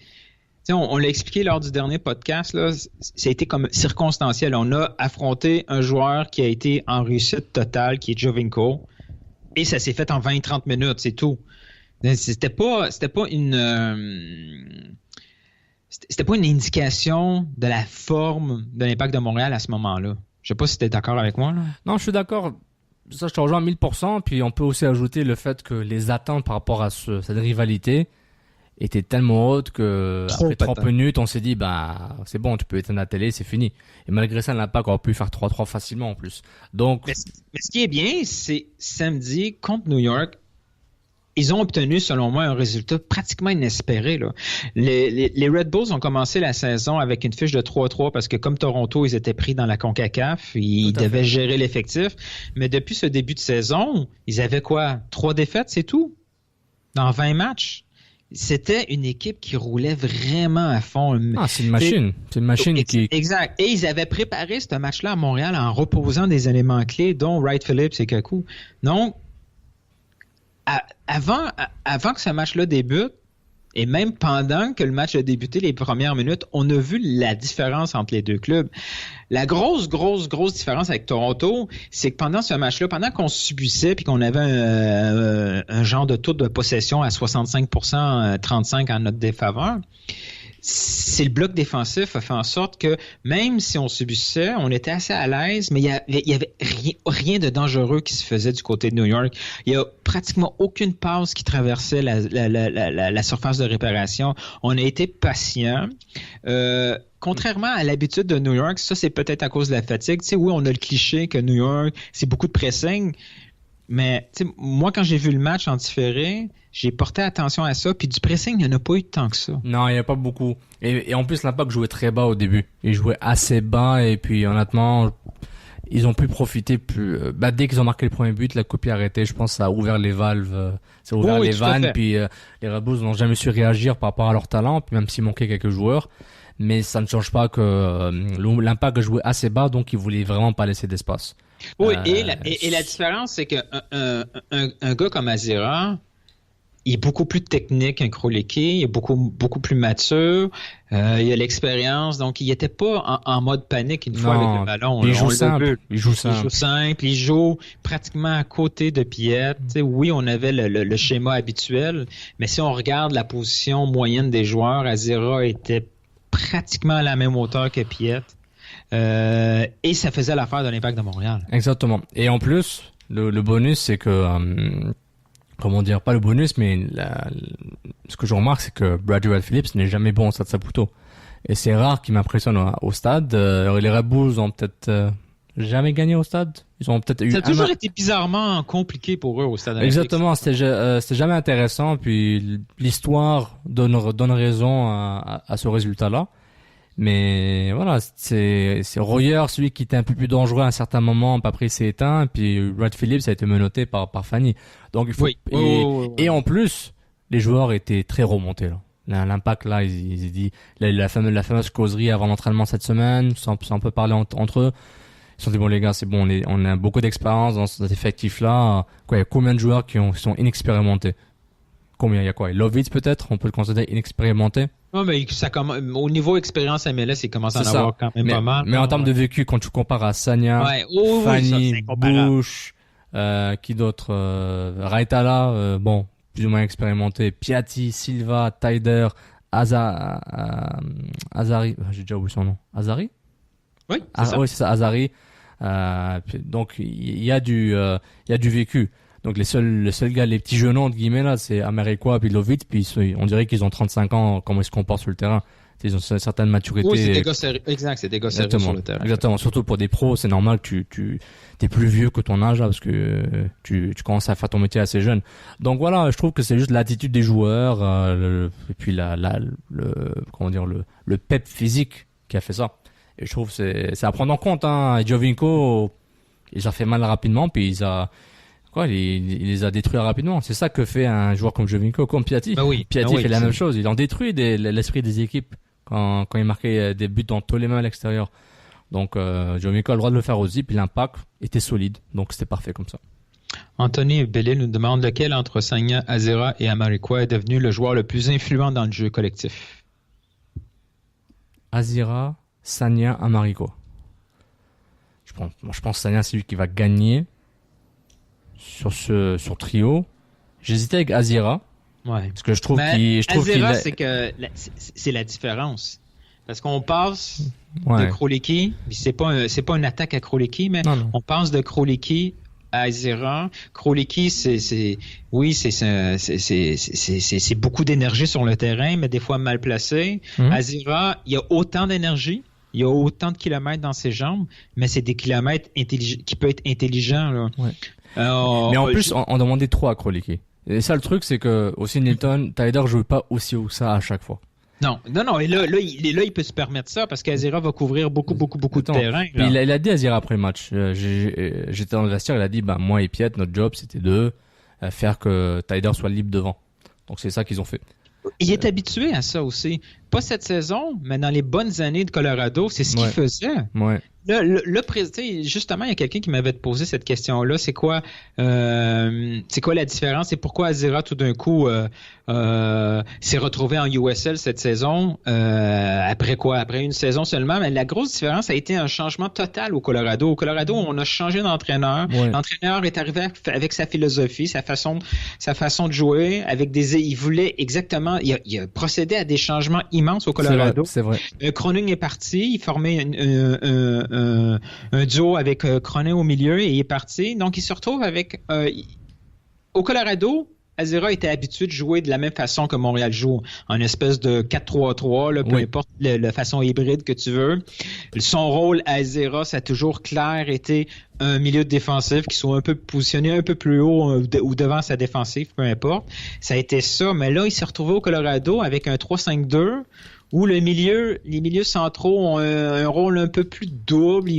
on l'a expliqué lors du dernier podcast, là, ça a été comme circonstanciel. On a affronté un joueur qui a été en réussite totale, qui est Giovinco, et ça s'est fait en 20-30 minutes, c'est tout. C'était pas une indication de la forme de l'Impact de Montréal à ce moment-là. Je sais pas si tu es d'accord avec moi, là. Non, je suis d'accord. Ça, je te rejoins à 1000%. Puis on peut aussi ajouter le fait que les attentes par rapport à cette rivalité étaient tellement hautes que après 30 minutes, on s'est dit, c'est bon, tu peux éteindre la télé, c'est fini. Et malgré ça, l'Impact aurait pu faire 3-3 facilement en plus. Donc, mais ce qui est bien, c'est samedi contre New York, ils ont obtenu, selon moi, un résultat pratiquement inespéré, là. Les Red Bulls ont commencé la saison avec une fiche de 3-3 parce que comme Toronto, ils étaient pris dans la CONCACAF, ils devaient gérer l'effectif. Mais depuis ce début de saison, ils avaient quoi? 3 défaites, c'est tout? Dans 20 matchs? C'était une équipe qui roulait vraiment à fond. C'est une machine. C'est une machine qui... Exact. Et ils avaient préparé ce match-là à Montréal en reposant des éléments clés, dont Wright Phillips et Kaku. Donc, avant que ce match-là débute, et même pendant que le match a débuté les premières minutes, on a vu la différence entre les deux clubs. La grosse différence avec Toronto, c'est que pendant ce match-là, pendant qu'on subissait puis qu'on avait un genre de taux de possession à 65%, 35% en notre défaveur, c'est le bloc défensif a fait en sorte que même si on subissait, on était assez à l'aise, mais il y avait rien de dangereux qui se faisait du côté de New York. Il y a pratiquement aucune passe qui traversait la surface de réparation. On a été patient. Contrairement à l'habitude de New York, ça c'est peut-être à cause de la fatigue. Tu sais, oui, on a le cliché que New York, c'est beaucoup de pressing. Mais moi, quand j'ai vu le match en différé, j'ai porté attention à ça. Puis du pressing, il n'y en a pas eu tant que ça. Non, il n'y a pas beaucoup. Et en plus, l'Impact jouait très bas au début. Ils jouaient assez bas. Et puis, honnêtement, ils ont pu profiter plus. Dès qu'ils ont marqué le premier but, la copie a arrêté. Je pense que ça a ouvert les valves. Ça a ouvert les vannes. Puis les Red Bulls n'ont jamais su réagir par rapport à leur talent. Puis même s'il manquait quelques joueurs. Mais ça ne change pas que l'Impact jouait assez bas. Donc, ils voulaient vraiment pas laisser d'espace. Oui, et la différence, c'est qu'un gars comme Azira, il est beaucoup plus technique qu'un Krolicki, il est beaucoup plus mature, il a l'expérience, donc il était pas en mode panique une fois avec le ballon. Il joue simple. Il joue simple, il joue pratiquement à côté de Piet. Oui, on avait le schéma habituel, mais si on regarde la position moyenne des joueurs, Azera était pratiquement à la même hauteur que Piet. Et ça faisait l'affaire de l'Impact de Montréal. Exactement. Et en plus, le bonus, c'est que... comment dire, pas le bonus, mais ce que je remarque, c'est que Bradley Phillips n'est jamais bon au Stade Saputo. Et c'est rare qu'il m'impressionne au stade. Les Red Bulls ont peut-être jamais gagné au stade. Ils ont peut-être eu. Ça a toujours été bizarrement compliqué pour eux au Stade Olympique. Exactement, c'était jamais intéressant. Puis l'histoire donne raison à ce résultat-là. Mais voilà, c'est Royer, celui qui était un peu plus dangereux à un certain moment, après il s'est éteint, puis Brad Phillips a été menotté par Fanny. Donc il faut et en plus, les joueurs étaient très remontés là. L'Impact là, ils dit la fameuse causerie avant l'entraînement cette semaine, ça on peut parler entre eux. Ils se sont dit bon les gars, c'est bon, on a beaucoup d'expérience dans cet effectif là. Quoi, il y a combien de joueurs qui sont inexpérimentés? Combien il y a quoi? Lovitz peut-être, on peut le considérer inexpérimenté. Non, mais au niveau expérience MLS, il commence à en avoir quand même pas mal. Mais en termes de vécu, quand tu compares à Sagna, Fanny, Bush, qui d'autre, Raitala, bon, plus ou moins expérimenté, Piatti, Silva, Taider, Azari, j'ai déjà oublié son nom. Azari? Oui, c'est ça. Oui, c'est ça, Azari. Donc, il y a du vécu. Donc les seuls gars, les petits jeunes entre guillemets là, c'est Amarikwa puis Lovitz, puis on dirait qu'ils ont 35 ans, comment ils se comportent sur le terrain. Ils ont une certaine maturité. Oui, c'est des gars sérieux. Exact, c'est des gars sérieux sur le terrain. Exactement, surtout pour des pros, c'est normal que tu t'es plus vieux que ton âge là, parce que tu commences à faire ton métier assez jeune. Donc voilà, je trouve que c'est juste l'attitude des joueurs, et puis le pep physique qui a fait ça. Et je trouve que c'est à prendre en compte. Giovinco, il a fait mal rapidement, puis il les a détruits rapidement. C'est ça que fait un joueur comme Giovinco, comme Piatti. Piatti fait la même chose. Il en détruit l'esprit des équipes quand il marquait des buts dans tous les mains à l'extérieur. Donc Giovinco a le droit de le faire aussi. Puis l'Impact était solide. Donc c'était parfait comme ça. Anthony Bellé nous demande lequel entre Sagna, Azera et Amarikwa est devenu le joueur le plus influent dans le jeu collectif. Azera, Sagna, Amarikwa. Je pense que Sagna c'est lui qui va gagner. Sur trio, j'hésitais avec Azira. Ouais. Parce que je trouve Azira, c'est la différence. Parce qu'on passe de Krolicki, c'est pas une attaque à Krolicki, mais on passe de Krolicki à Azira. Krolicki, c'est beaucoup d'énergie sur le terrain, mais des fois mal placé. Azira, il y a autant d'énergie. Il y a autant de kilomètres dans ses jambes, mais c'est des kilomètres qui peuvent être intelligents. Là. Ouais. Mais en plus, on demandait 3 à Krolicki. Et ça, le truc, c'est que aussi Nilton, Taider joue pas aussi haut que ça à chaque fois. Non. Et là, il peut se permettre ça parce qu'Azira va couvrir beaucoup de terrain. Puis il a dit Azira après le match. J'étais dans le vestiaire, il a dit, moi et Piet, notre job, c'était de faire que Taider soit libre devant. Donc c'est ça qu'ils ont fait. Il est habitué à ça aussi. Pas cette saison, mais dans les bonnes années de Colorado, c'est ce qu'il faisait. Ouais. Le président, justement, il y a quelqu'un qui m'avait posé cette question-là. C'est quoi la différence? Et pourquoi Azira, tout d'un coup, s'est retrouvé en USL cette saison? Après quoi? Après une saison seulement. Mais la grosse différence a été un changement total au Colorado. Au Colorado, on a changé d'entraîneur. Ouais. L'entraîneur est arrivé avec sa philosophie, sa façon de jouer, avec il voulait exactement, il a procédé à des changements immenses au Colorado. C'est vrai. Cronin est parti, il formait un duo avec Cronin au milieu et il est parti. Donc, il se retrouve avec... au Colorado, Azira était habitué de jouer de la même façon que Montréal joue, en espèce de 4-3-3, là, peu importe la façon hybride que tu veux. Son rôle à Azira, ça a toujours clair été un milieu défensif qui soit un peu positionné un peu plus haut ou devant sa défensive, peu importe. Ça a été ça, mais là, il s'est retrouvé au Colorado avec un 3-5-2 où les milieux centraux ont un rôle un peu plus double.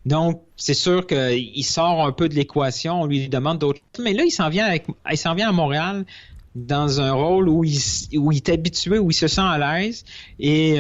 Donc, c'est sûr qu'il sort un peu de l'équation, on lui demande d'autres choses. Mais là, il s'en vient à Montréal dans un rôle où il est habitué, où il se sent à l'aise. Et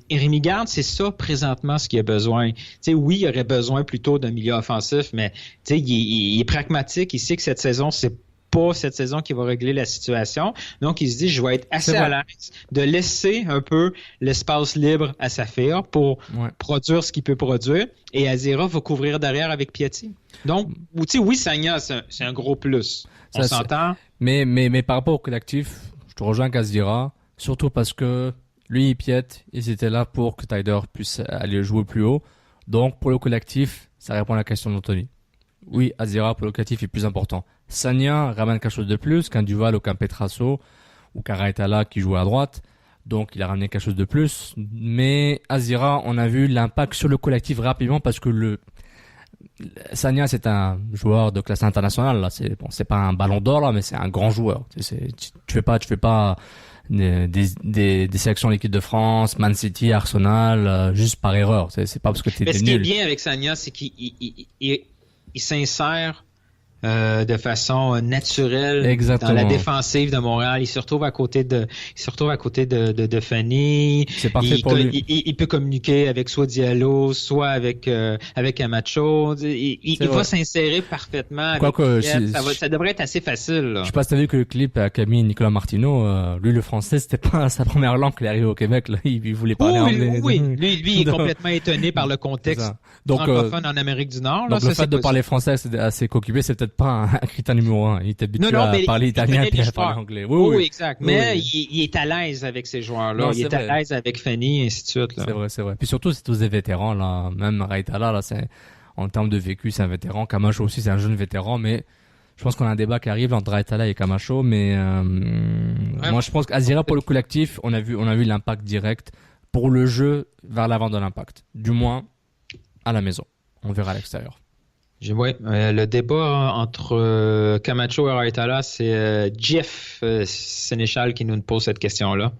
Rémi Garde, c'est ça présentement ce qu'il a besoin. Oui, il aurait besoin plutôt d'un milieu offensif, mais il est pragmatique. Il sait que cette saison, c'est pas cette saison qui va régler la situation. Donc, il se dit, je vais être assez à l'aise de laisser un peu l'espace libre à Safir pour produire ce qu'il peut produire. Et Azira va couvrir derrière avec Piatti. Donc, tu sais, oui, Sagna, c'est un gros plus. On s'entend. Mais par rapport au collectif, je te rejoins qu'Azira, surtout parce que lui et Piet, ils étaient là pour que Tyler puisse aller jouer plus haut. Donc, pour le collectif, ça répond à la question d'Anthony. Oui, Azira, pour le collectif, est plus important. Sagna ramène quelque chose de plus qu'un Duval ou qu'un Petrasso ou qu'un Raitala qui joue à droite. Donc, il a ramené quelque chose de plus. Mais Azira, on a vu l'impact sur le collectif rapidement parce que Sagna, c'est un joueur de classe internationale. Là, c'est pas un ballon d'or, là, mais c'est un grand joueur. Tu fais pas des sélections de l'équipe de France, Man City, Arsenal, juste par erreur. C'est pas parce que t'es nul. Mais ce qui est bien avec Sagna, c'est qu'il s'insère de façon naturelle Exactement. Dans la défensive de Montréal. Il se retrouve à côté de Fanny. C'est parfait pour lui. Il peut communiquer avec soit Diallo, soit avec Camacho. Il va s'insérer parfaitement. Ça devrait être assez facile. Là. Je sais pas si t'as vu que le clip à Camille Nicolas Martineau, lui le français, c'était pas sa première langue qu'il est arrivé au Québec. Là. Il voulait parler anglais. Oui, lui il est complètement étonné par le contexte francophone en Amérique du Nord. Donc là, le fait de parler français assez occupé, c'est peut-être pas un critère numéro 1. Il était habitué à parler italien et à parler anglais. Oui, exact. Mais il est à l'aise avec ces joueurs-là. Il est à l'aise avec Fanny et ainsi de suite. Là. C'est vrai. Puis surtout, c'est tous des vétérans, là. Même Raitala, là, en termes de vécu, c'est un vétéran. Camacho aussi, c'est un jeune vétéran, mais je pense qu'on a un débat qui arrive entre Raitala et Camacho, mais moi, je pense qu'Azira, pour le collectif, on a vu l'impact direct pour le jeu vers l'avant de l'impact. Du moins, à la maison. On verra à l'extérieur. Le débat entre Camacho et Raitala, c'est Jeff Sénéchal qui nous pose cette question-là.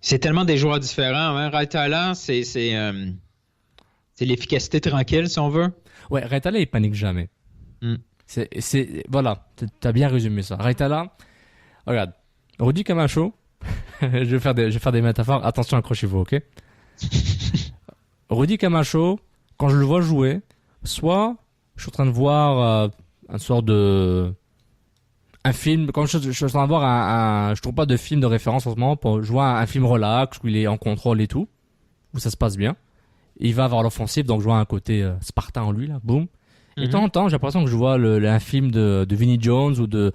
C'est tellement des joueurs différents. Hein? Raitala, c'est l'efficacité tranquille, si on veut. Ouais, Raitala, il panique jamais. Voilà, t'as bien résumé ça. Raitala, regarde, Rudy Camacho, je vais faire des métaphores. Attention, accrochez-vous, ok? Rudy Camacho, quand je le vois jouer, soit je suis en train de voir un film, comme je suis en train de voir je trouve pas de film de référence en ce moment, je vois un film relax où il est en contrôle et tout, où ça se passe bien. Il va avoir l'offensive, donc je vois un côté Spartan en lui là, boum. Et de temps en temps, j'ai l'impression que je vois un film de Vinnie Jones ou de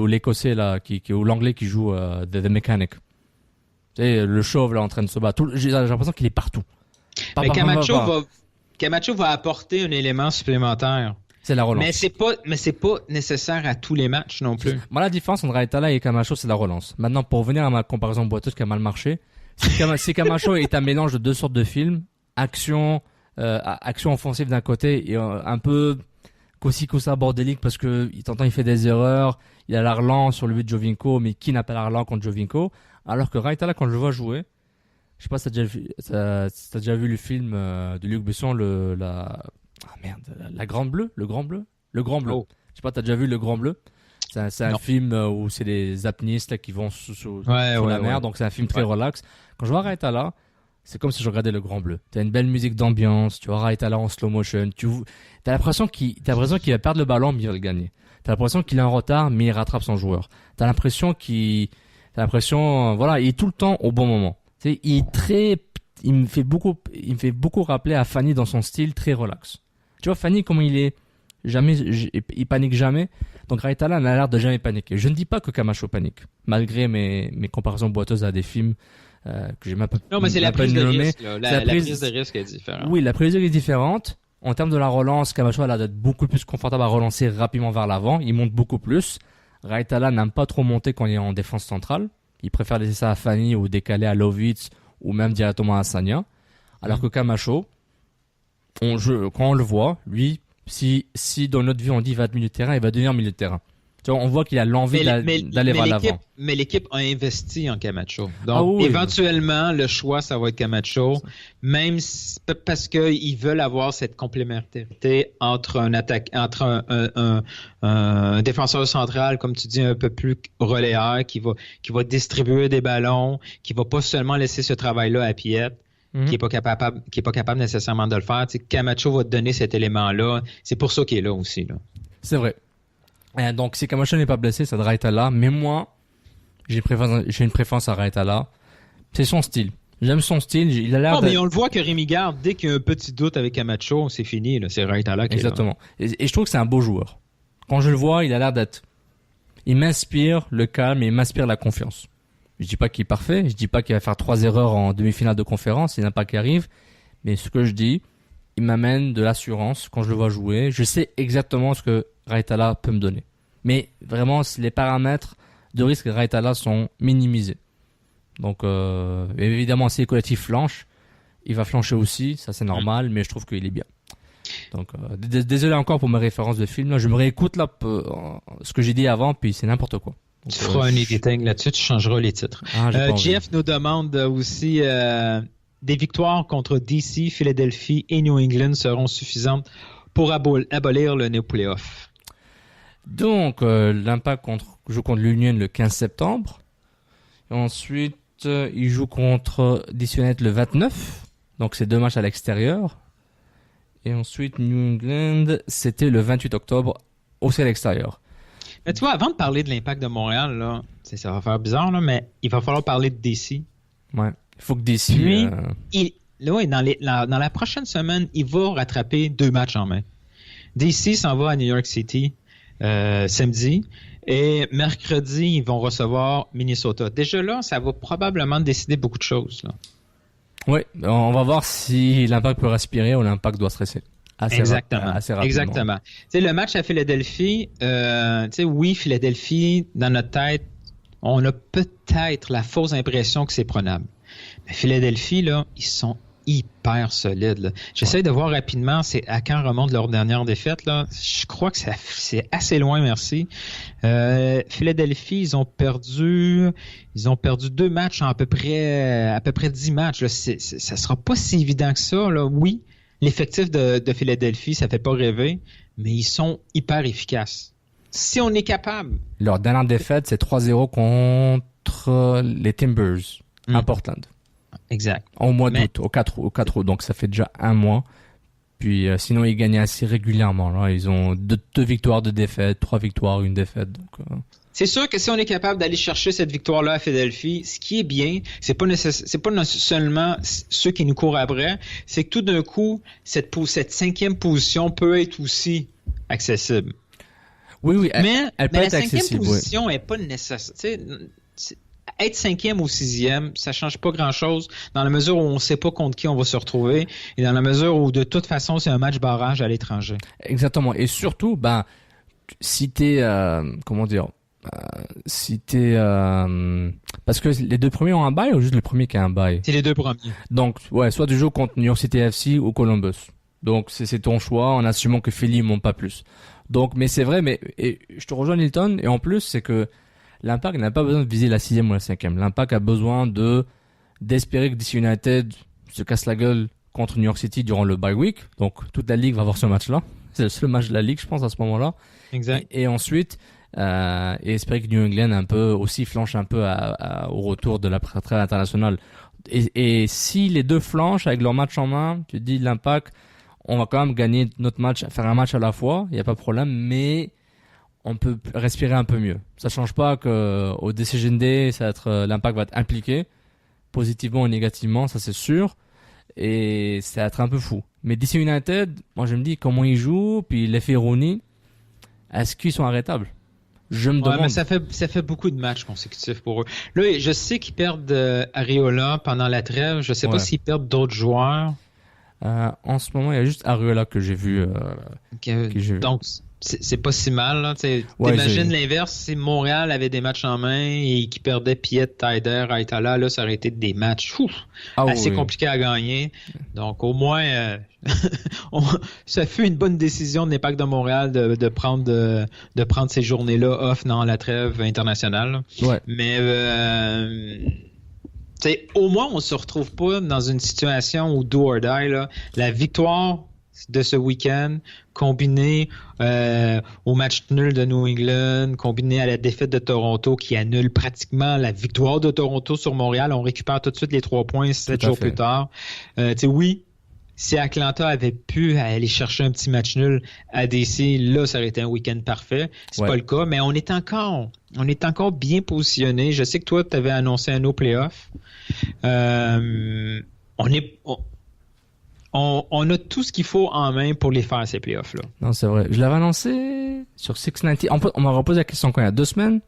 l'écossais là, ou l'anglais qui joue The Mechanic. Tu sais, le chauve là en train de se battre. J'ai l'impression qu'il est partout. Mais Camacho va apporter un élément supplémentaire. C'est la relance. Mais c'est pas nécessaire à tous les matchs non plus. Moi, la différence entre Raitala et Camacho, c'est la relance. Maintenant, pour revenir à ma comparaison boiteuse qui a mal marché, si Camacho est un mélange de deux sortes de films, action offensive d'un côté et un peu Kosa bordélique parce que il fait des erreurs, il a l'Arlan sur le but de Jovinko, mais qui n'a pas l'Arlan contre Jovinko? Alors que Raitala, quand je le vois jouer, je sais pas si t'as déjà vu le film de Luc Besson, la Grande Bleue, le Grand Bleu. Oh. Je sais pas, t'as déjà vu Le Grand Bleu? C'est un film où c'est des apnéistes là, qui vont sur la mer, donc c'est un film très relax. Quand je vois Raitala, c'est comme si je regardais Le Grand Bleu. T'as une belle musique d'ambiance, tu vois Raitala en slow motion, t'as l'impression qu'il va perdre le ballon mais il va le gagner. T'as l'impression qu'il est en retard mais il rattrape son joueur. T'as l'impression il est tout le temps au bon moment. Il me fait beaucoup rappeler à Fanny dans son style très relax. Tu vois Fanny comment il est il panique jamais. Donc Raitala n'a l'air de jamais paniquer. Je ne dis pas que Camacho panique, malgré mes comparaisons boiteuses à des films que j'ai même pas. Non, mais c'est la prise de risque. La prise de risque est différente. Oui, la prise de risque est différente. En termes de la relance, Camacho a l'air d'être beaucoup plus confortable à relancer rapidement vers l'avant. Il monte beaucoup plus. Raitala n'aime pas trop monter quand il est en défense centrale. Il préfère laisser ça à Fanny ou décaler à Lovitz ou même directement à Sagna. Alors que Camacho, quand on le voit, lui, si dans notre vie on dit il va être milieu de terrain, il va devenir milieu de terrain. Tu vois, on voit qu'il a l'envie d'aller vers l'avant. Mais l'équipe a investi en Camacho. Donc, éventuellement, le choix, ça va être Camacho, même parce qu'ils veulent avoir cette complémentarité entre un défenseur central, comme tu dis, un peu plus relayeur, qui va distribuer des ballons, qui va pas seulement laisser ce travail-là à Piet. Qui est pas capable nécessairement de le faire. Tu sais, Camacho va te donner cet élément-là. C'est pour ça qu'il est là aussi. Là. C'est vrai. Donc, si Camacho n'est pas blessé, ça devrait être là. Mais moi, j'ai une préférence à Raitala. C'est son style. J'aime son style. Il a l'air. Non, mais on le voit que Rémi Garde, dès qu'il y a un petit doute avec Camacho, c'est fini. Là. C'est Raitala qui Exactement. est là. Et je trouve que c'est un beau joueur. Quand je le vois, il a l'air d'être. Il m'inspire le calme et il m'inspire la confiance. Je dis pas qu'il est parfait. Je dis pas qu'il va faire 3 erreurs en demi-finale de conférence. Il n'y en a pas qui arrive. Mais ce que je dis, il m'amène de l'assurance quand je le vois jouer. Je sais exactement ce que Raitala peut me donner. Mais vraiment, les paramètres de risque de Raitala sont minimisés. Donc, évidemment, si les collectifs flanchent, il va flancher aussi. Ça, c'est normal, mais je trouve qu'il est bien. Donc, désolé encore pour mes références de films. Là, je me réécoute là, ce que j'ai dit avant, puis c'est n'importe quoi. Donc, tu feras un editing là-dessus, tu changeras les titres. Jeff nous demande aussi des victoires contre DC, Philadelphie et New England seront suffisantes pour abolir le néo-playoff. Donc, l'Impact joue contre l'Union le 15 septembre. Et ensuite, il joue contre DC United le 29. Donc, c'est 2 matchs à l'extérieur. Et ensuite, New England, c'était le 28 octobre, aussi à l'extérieur. Mais tu vois, avant de parler de l'Impact de Montréal, là, ça va faire bizarre, là, mais il va falloir parler de DC. Ouais, il faut que DC... Puis, dans la prochaine semaine, il va rattraper 2 matchs en main. DC s'en va à New York City samedi. Et mercredi, ils vont recevoir Minnesota. Déjà là, ça va probablement décider beaucoup de choses. Là. Oui, on va voir si l'Impact peut respirer ou l'Impact doit stresser. Exactement. Assez rapidement. Exactement. Tu sais, le match à Philadelphie, oui, Philadelphie, dans notre tête, on a peut-être la fausse impression que c'est prenable. Mais Philadelphie, là, ils sont hyper solides. Là. J'essaie de voir rapidement c'est à quand remonte leur dernière défaite. Là. Je crois que c'est assez loin, merci. Philadelphie, ils ont perdu 2 matchs en à peu près 10 matchs. Là. Ça sera pas si évident que ça. Là. Oui, l'effectif de Philadelphie, ça fait pas rêver, mais ils sont hyper efficaces. Si on est capable. Leur dernière défaite, c'est 3-0 contre les Timbers à Portland. Exact. Au mois d'août, au 4 août, donc ça fait déjà 1 mois. Puis sinon, ils gagnent assez régulièrement. Là. Ils ont 2 victoires, 2 défaites, 3 victoires, 1 défaite. Donc, C'est sûr que si on est capable d'aller chercher cette victoire-là à Philadelphie, ce qui est bien, c'est pas seulement ceux qui nous courent après, c'est que tout d'un coup, cette 5e position peut être aussi accessible. Oui, mais peut être la 5e accessible. position est pas nécessaire. Être 5e ou 6e, ça change pas grand-chose dans la mesure où on sait pas contre qui on va se retrouver et dans la mesure où de toute façon c'est un match barrage à l'étranger. Exactement. Et surtout, si t'es parce que les 2 premiers ont un bail ou juste le premier qui a un bail? C'est les 2 premiers. Donc, soit tu joues contre New York City FC ou Columbus. Donc, c'est ton choix en assumant que Philly ne monte pas plus. Donc, mais c'est vrai, et je te rejoins, Nilton, et en plus, c'est que l'Impact n'a pas besoin de viser la 6e ou la 5e. L'Impact a besoin d'espérer que DC United se casse la gueule contre New York City durant le bye week. Donc, toute la Ligue va voir ce match-là. C'est le seul match de la Ligue, je pense, à ce moment-là. Exact. Et ensuite, et espérer que New England aussi flanche un peu au retour de la trêve internationale. Et si les 2 flanchent avec leur match en main, tu te dis l'Impact, on va quand même gagner notre match, faire un match à la fois, il n'y a pas de problème, mais on peut respirer un peu mieux. Ça change pas que au Decision Day, l'Impact va être impliqué, positivement ou négativement, ça c'est sûr, et ça va être un peu fou. Mais DC United, moi je me dis comment ils jouent, puis l'effet Rooney, est-ce qu'ils sont arrêtables? Je me demande. Mais ça fait beaucoup de matchs consécutifs pour eux. Là, je sais qu'ils perdent Arriola pendant la trêve. Je sais pas s'ils perdent d'autres joueurs. En ce moment, il y a juste Arriola que j'ai vu. Donc, c'est pas si mal. Là. T'imagines l'inverse, si Montréal avait des matchs en main et qu'ils perdaient Piet, Taider, Raitala, là, ça aurait été des matchs assez compliqués à gagner. Donc, au moins, ça fut une bonne décision de l'Impact de Montréal de prendre ces journées-là off dans la trêve internationale. Ouais. Mais au moins, on se retrouve pas dans une situation où do or die, là, la victoire de ce week-end, combiné au match nul de New England, combiné à la défaite de Toronto qui annule pratiquement la victoire de Toronto sur Montréal. On récupère tout de suite les 3 points 7 jours plus tard. Oui, si Atlanta avait pu aller chercher un petit match nul à DC, là, ça aurait été un week-end parfait. C'est pas le cas, mais on est encore bien positionné. Je sais que toi, tu avais annoncé un no playoff. On a tout ce qu'il faut en main pour les faire, ces playoffs-là. Non, c'est vrai. Je l'avais annoncé sur 690. On m'a reposé la question quand il y a 2 semaines.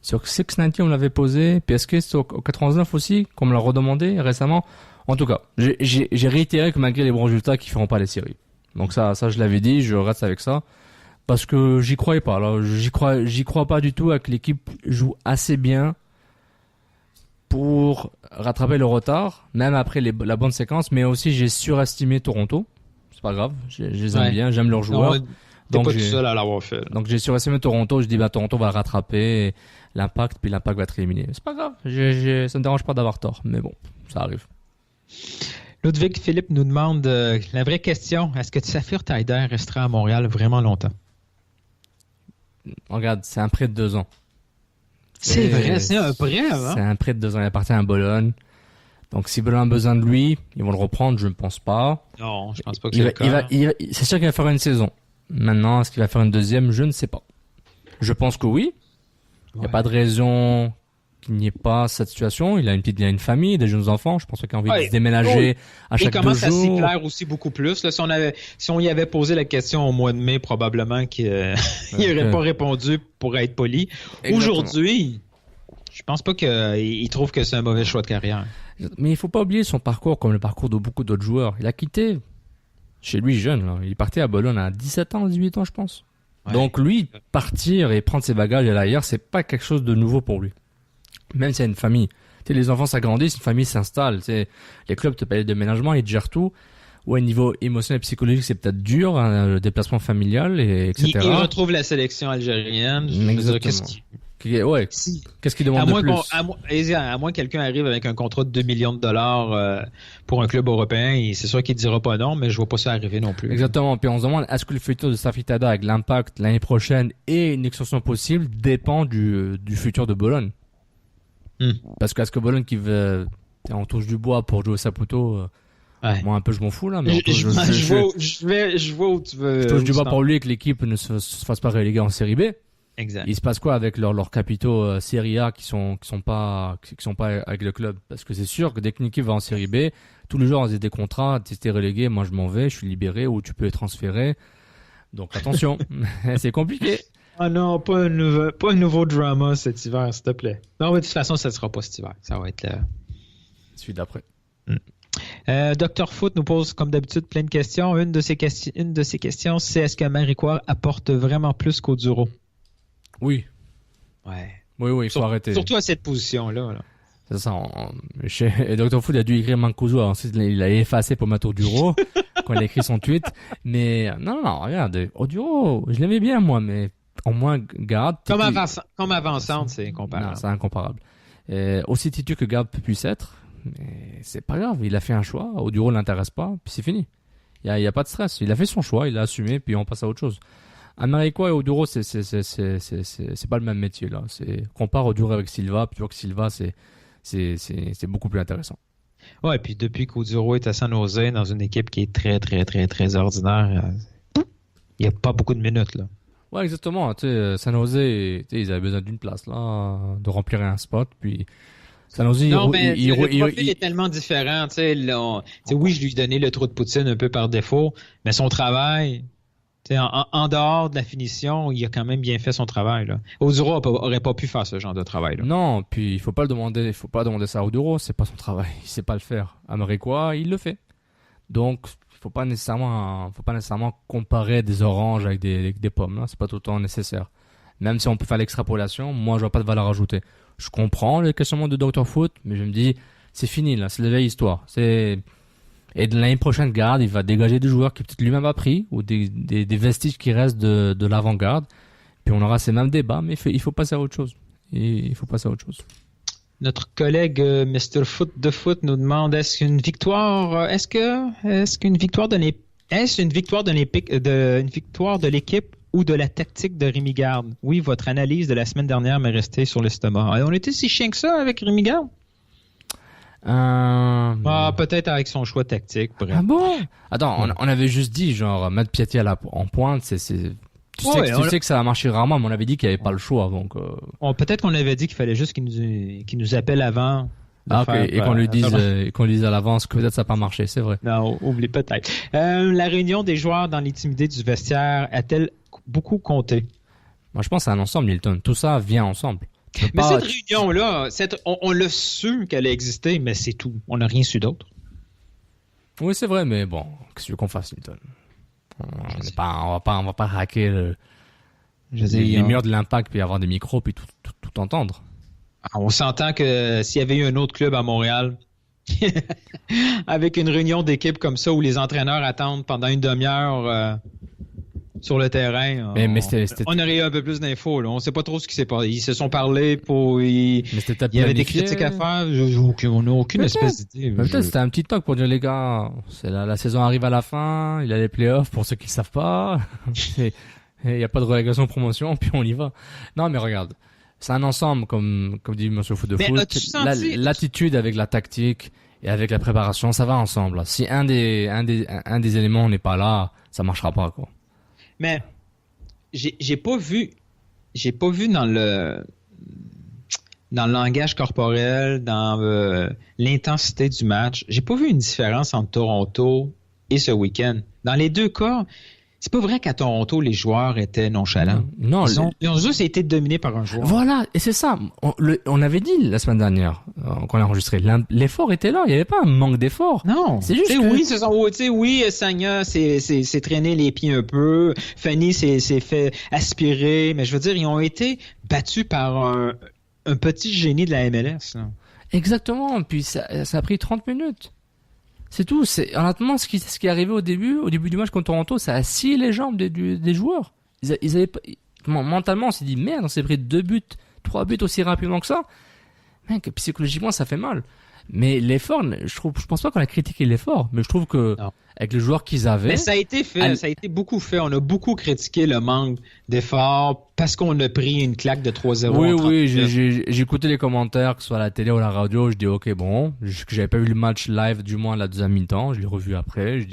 Sur 690, on l'avait posé. Puis est-ce que c'est au 99 aussi, qu'on me l'a redemandé récemment? En tout cas, j'ai réitéré que malgré les bons résultats, qu'ils feront pas les séries. Donc ça, je l'avais dit, je reste avec ça. Parce que j'y croyais pas, là. J'y crois pas du tout à que l'équipe joue assez bien pour rattraper le retard, même après la bonne séquence, mais aussi j'ai surestimé Toronto. C'est pas grave, je les aime bien, j'aime leurs joueurs. Donc, pas tout seul à l'avoir fait. Donc j'ai surestimé Toronto, je dis Toronto va rattraper l'impact, puis l'impact va être éliminé. C'est pas grave, ça me dérange pas d'avoir tort, mais bon, ça arrive. Ludwig Philippe nous demande la vraie question, est-ce que Safir Taider restera à Montréal vraiment longtemps? Regarde, c'est un prêt de 2 ans. C'est vrai, c'est un prêt, hein? C'est un prêt de 2 ans, il appartient à Bologne. Donc si Bologne a besoin de lui, ils vont le reprendre, je ne pense pas. Non, je pense pas que c'est le cas. C'est sûr qu'il va faire une saison. Maintenant, est-ce qu'il va faire une deuxième? Je ne sais pas. Je pense que oui. Il n'y a pas de raison qu'il n'y ait pas cette situation. Il a une famille, des jeunes enfants. Je pense qu'il a envie de se déménager à chaque 2 jours. Il commence à s'y plaire aussi beaucoup plus. Là, si on y avait posé la question au mois de mai, probablement qu'il n'aurait pas répondu pour être poli. Exactement. Aujourd'hui, je pense pas qu'il trouve que c'est un mauvais choix de carrière. Mais il faut pas oublier son parcours comme le parcours de beaucoup d'autres joueurs. Il a quitté chez lui jeune. Là. Il partait à Bologne à 17 ans, 18 ans, je pense. Ouais. Donc lui, partir et prendre ses bagages et aller ailleurs, c'est pas quelque chose de nouveau pour lui. Même s'il y a une famille. Tu sais, les enfants s'agrandissent, une famille s'installe. Tu sais, les clubs te payent le déménagement, ils te gèrent tout. Ouais, niveau émotionnel et psychologique, c'est peut-être dur, hein, le déplacement familial, etc. Il retrouve la sélection algérienne. Qu'est-ce qu'il demande de plus? À moins que quelqu'un arrive avec un contrat de 2 millions de dollars pour un club européen, c'est sûr qu'il ne dira pas non, mais je vois pas ça arriver non plus. Exactement. Puis on se demande, est-ce que le futur de Safir Taider avec l'impact l'année prochaine et une extension possible dépend du futur de Bologne? Parce que est-ce que Bologne qui veut, on touche du bois pour jouer au Saputo, moi un peu je m'en fous là, mais je vois où tu veux. Je touche du bois pour lui et que l'équipe ne se fasse pas reléguer en série B. Exact. Il se passe quoi avec leurs capitaux Série A qui sont pas avec le club? Parce que c'est sûr que dès qu'une équipe va en Série B, tous les joueurs ont des contrats, t'es relégué, moi je m'en vais, je suis libéré, ou tu peux être transféré. Donc attention, c'est compliqué. Ah non, pas un nouveau drama cet hiver, s'il te plaît. Non, mais de toute façon, ça ne sera pas cet hiver. Ça va être celui d'après. Dr Foot nous pose, comme d'habitude, plein de questions. Une de ces questions, c'est est-ce que Marécoire apporte vraiment plus qu'Oduro? Oui. Ouais. Oui, il faut arrêter. Surtout à cette position-là. Là. C'est ça. Et Dr Foot a dû écrire Mancuso. Ensuite, il a effacé pour mettre Oduro quand il a écrit son tweet. Mais non, regarde. Oduro, je l'aimais bien, moi, mais au moins, garde. Comme avançante, c'est incomparable. Non, c'est incomparable. Aussi titu que garde puisse être, mais c'est pas grave. Il a fait un choix. Oduro l'intéresse pas, puis c'est fini. Il y a pas de stress. Il a fait son choix, il a assumé, puis on passe à autre chose. Américois et Oduro, c'est pas le même métier là. Compare Oduro avec Silva, puis tu vois que Silva c'est beaucoup plus intéressant. Ouais, puis depuis qu'Oduro est à San Jose dans une équipe qui est très très très très ordinaire, il y a pas beaucoup de minutes là. Ouais, exactement. Tu sais, San Jose, ils avaient besoin d'une place là, de remplir un spot, puis San Jose, non, mais le profil est tellement différent. Tu sais, oui, je lui ai donné le trou de poutine un peu par défaut, mais son travail. En dehors de la finition, il a quand même bien fait son travail. Oduro aurait pas pu faire ce genre de travail. Là. Non, puis il faut pas demander ça à Oduro, c'est pas son travail, il sait pas le faire. Américois, il le fait. Donc, il faut pas nécessairement comparer des oranges avec des pommes. Là, c'est pas tout le temps nécessaire. Même si on peut faire l'extrapolation, moi je vois pas de valeur ajoutée. Je comprends les questionnements de Dr Foot, mais je me dis c'est fini là, c'est la vieille histoire. Et de l'année prochaine, garde, il va dégager des joueurs qui peut-être lui-même a pris, ou des vestiges qui restent de l'avant-garde. Puis on aura ces mêmes débats, mais il faut passer à autre chose. Notre collègue Mr. Foot de Foot nous demande est-ce une victoire de l'équipe ou de la tactique de Rémi Garde? Oui, votre analyse de la semaine dernière m'est restée sur l'estomac. On était si chien que ça avec Rémi Garde? Peut-être avec son choix tactique. Bref. Ah bon? Attends, on avait juste dit, genre, mettre Piatti en pointe, tu sais que ça a marché rarement, mais on avait dit qu'il n'y avait pas le choix, donc. Peut-être qu'on avait dit qu'il fallait juste qu'il nous appelle avant. Et qu'on lui dise à l'avance que peut-être ça n'a pas marché, c'est vrai. Non, oublie peut-être. La réunion des joueurs dans l'intimité du vestiaire a-t-elle beaucoup compté? Moi, je pense que c'est un ensemble, Milton. Tout ça vient ensemble. Mais cette réunion-là, on l'a su qu'elle a existé, mais c'est tout. On n'a rien su d'autre. Oui, c'est vrai, mais bon, qu'est-ce que tu veux qu'on fasse, Milton? On va pas hacker les murs de l'Impact puis avoir des micros puis tout entendre. On s'entend que s'il y avait eu un autre club à Montréal avec une réunion d'équipe comme ça où les entraîneurs attendent pendant une demi-heure sur le terrain, on aurait eu un peu plus d'infos. Là. On ne sait pas trop ce qui s'est passé. Ils se sont parlé il y avait des critiques à faire. On n'a aucune espèce d'idée. Peut-être c'était un petit talk pour dire les gars, la saison arrive à la fin, il y a les playoffs pour ceux qui ne savent pas. Il n'y a pas de relégation promotion, puis on y va. Non mais regarde. C'est un ensemble, comme dit Monsieur Foot de Foot. L'attitude avec la tactique et avec la préparation, ça va ensemble. Si un des éléments n'est pas là, ça marchera pas, quoi. Mais j'ai pas vu dans le langage corporel, dans l'intensité du match, j'ai pas vu une différence entre Toronto et ce week-end. Dans les deux cas, c'est pas vrai qu'à Toronto, les joueurs étaient nonchalants. Non, ils ont juste été dominés par un joueur. Voilà, et c'est ça. On avait dit la semaine dernière, qu'on a enregistré, l'effort était là. Il n'y avait pas un manque d'effort. Non. C'est juste oui, Sagna s'est traîné les pieds un peu. Fanny s'est fait aspirer. Mais je veux dire, ils ont été battus par un petit génie de la MLS. Là. Exactement. Puis ça a pris 30 minutes. C'est tout. Honnêtement, ce qui est arrivé au début du match contre Toronto, ça a scié les jambes des joueurs. Ils avaient mentalement, on s'est dit merde, on s'est pris 3 buts aussi rapidement que ça. Mec, psychologiquement, ça fait mal. Mais l'effort, je pense pas qu'on a critiqué l'effort, mais je trouve que avec les joueurs qu'ils avaient. Mais ça a été fait, ça a été beaucoup fait. On a beaucoup critiqué le manque d'effort parce qu'on a pris une claque de 3-0. Oui, j'ai écouté les commentaires, que ce soit à la télé ou à la radio. Je dis ok, bon, j'avais pas vu le match live, du moins la deuxième mi-temps. Je l'ai revu après.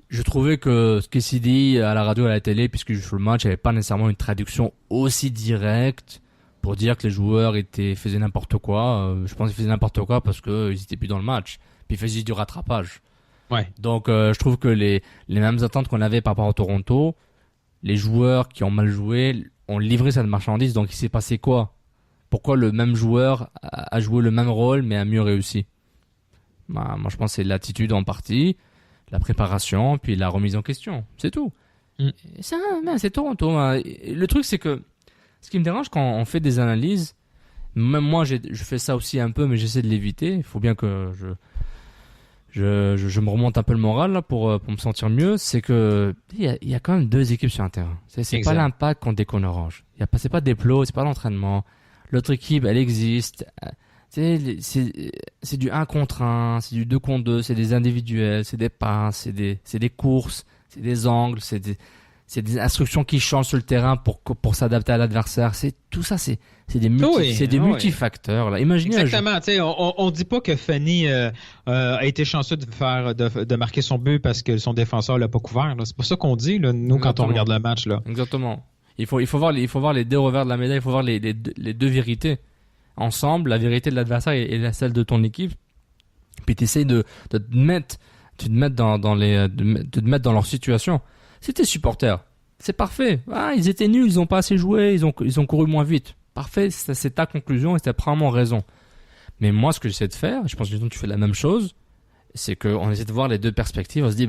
Je trouvais que ce qui s'est dit à la radio et à la télé, puisque je joue le match, il n'y avait pas nécessairement une traduction aussi directe pour dire que les joueurs faisaient n'importe quoi. Je pense qu'ils faisaient n'importe quoi parce qu'ils étaient plus dans le match. Puis ils faisaient du rattrapage. Ouais. Donc je trouve que les mêmes attentes qu'on avait par rapport à Toronto, les joueurs qui ont mal joué ont livré cette marchandise. Donc il s'est passé quoi? Pourquoi le même joueur a joué le même rôle mais a mieux réussi? Moi je pense que c'est l'attitude en partie, la préparation, puis la remise en question. C'est tout. C'est Toronto. Le truc c'est que ce qui me dérange quand on fait des analyses, même moi je fais ça aussi un peu, mais j'essaie de l'éviter. Il faut bien que je me remonte un peu le moral là pour me sentir mieux. C'est que il y a quand même 2 équipes sur un terrain. C'est pas l'Impact contre Décon Orange. C'est pas des plots, c'est pas l'entraînement. L'autre équipe, elle existe. C'est du 1 contre 1, c'est du 2 contre 2, c'est des individuels, c'est des passes, c'est des courses, c'est des angles, c'est des instructions qui changent sur le terrain pour s'adapter à l'adversaire. Tout ça, c'est des multifacteurs. Là. Imaginez. Exactement. On dit pas que Fanny a été chanceux de marquer son but parce que son défenseur l'a pas couvert. Là. C'est pas ça qu'on dit, là, nous, quand on regarde le match. Là. Exactement. Il faut voir les 2 revers de la médaille. Il faut voir les 2 vérités ensemble. La vérité de l'adversaire et celle de ton équipe. Puis t'essayes de te mettre dans leur situation. C'était supporters. C'est parfait. Ils étaient nuls, ils ont pas assez joué, ils ont couru moins vite. Parfait, c'est ta conclusion et t'as probablement raison. Mais moi, ce que j'essaie de faire, je pense que tu fais la même chose, c'est qu'on essaie de voir les 2 perspectives. On se dit,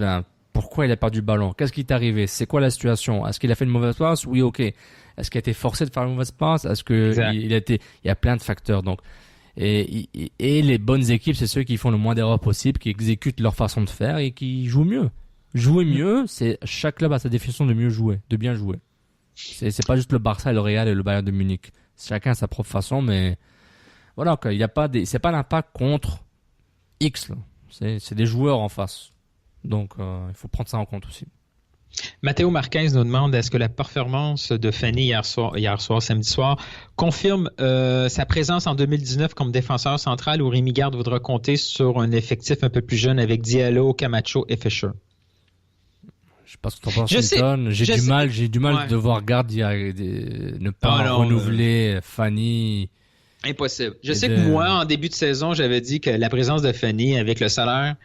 pourquoi il a perdu le ballon? Qu'est-ce qui est arrivé? C'est quoi la situation? Est-ce qu'il a fait une mauvaise passe? Oui, ok. Est-ce qu'il a été forcé de faire une mauvaise passe? Est-ce que il y a plein de facteurs. Donc, et les bonnes équipes, c'est ceux qui font le moins d'erreurs possible, qui exécutent leur façon de faire et qui jouent mieux. Jouer mieux, c'est chaque club a sa définition de mieux jouer, de bien jouer. C'est pas juste le Barça, le Real et le Bayern de Munich. Chacun a sa propre façon, mais voilà, quoi. C'est pas l'Impact contre X, là. C'est des joueurs en face. Donc, il faut prendre ça en compte aussi. Matteo Marquez nous demande est-ce que la performance de Fanny hier soir, samedi soir, confirme sa présence en 2019 comme défenseur central ou Rémi Garde voudra compter sur un effectif un peu plus jeune avec Diallo, Camacho et Fischer? Je sais pas ce que tu en penses, Milton. J'ai du mal de voir Garde ne pas renouveler Fanny. Impossible. Je sais que moi, en début de saison, j'avais dit que la présence de Fanny avec le salaire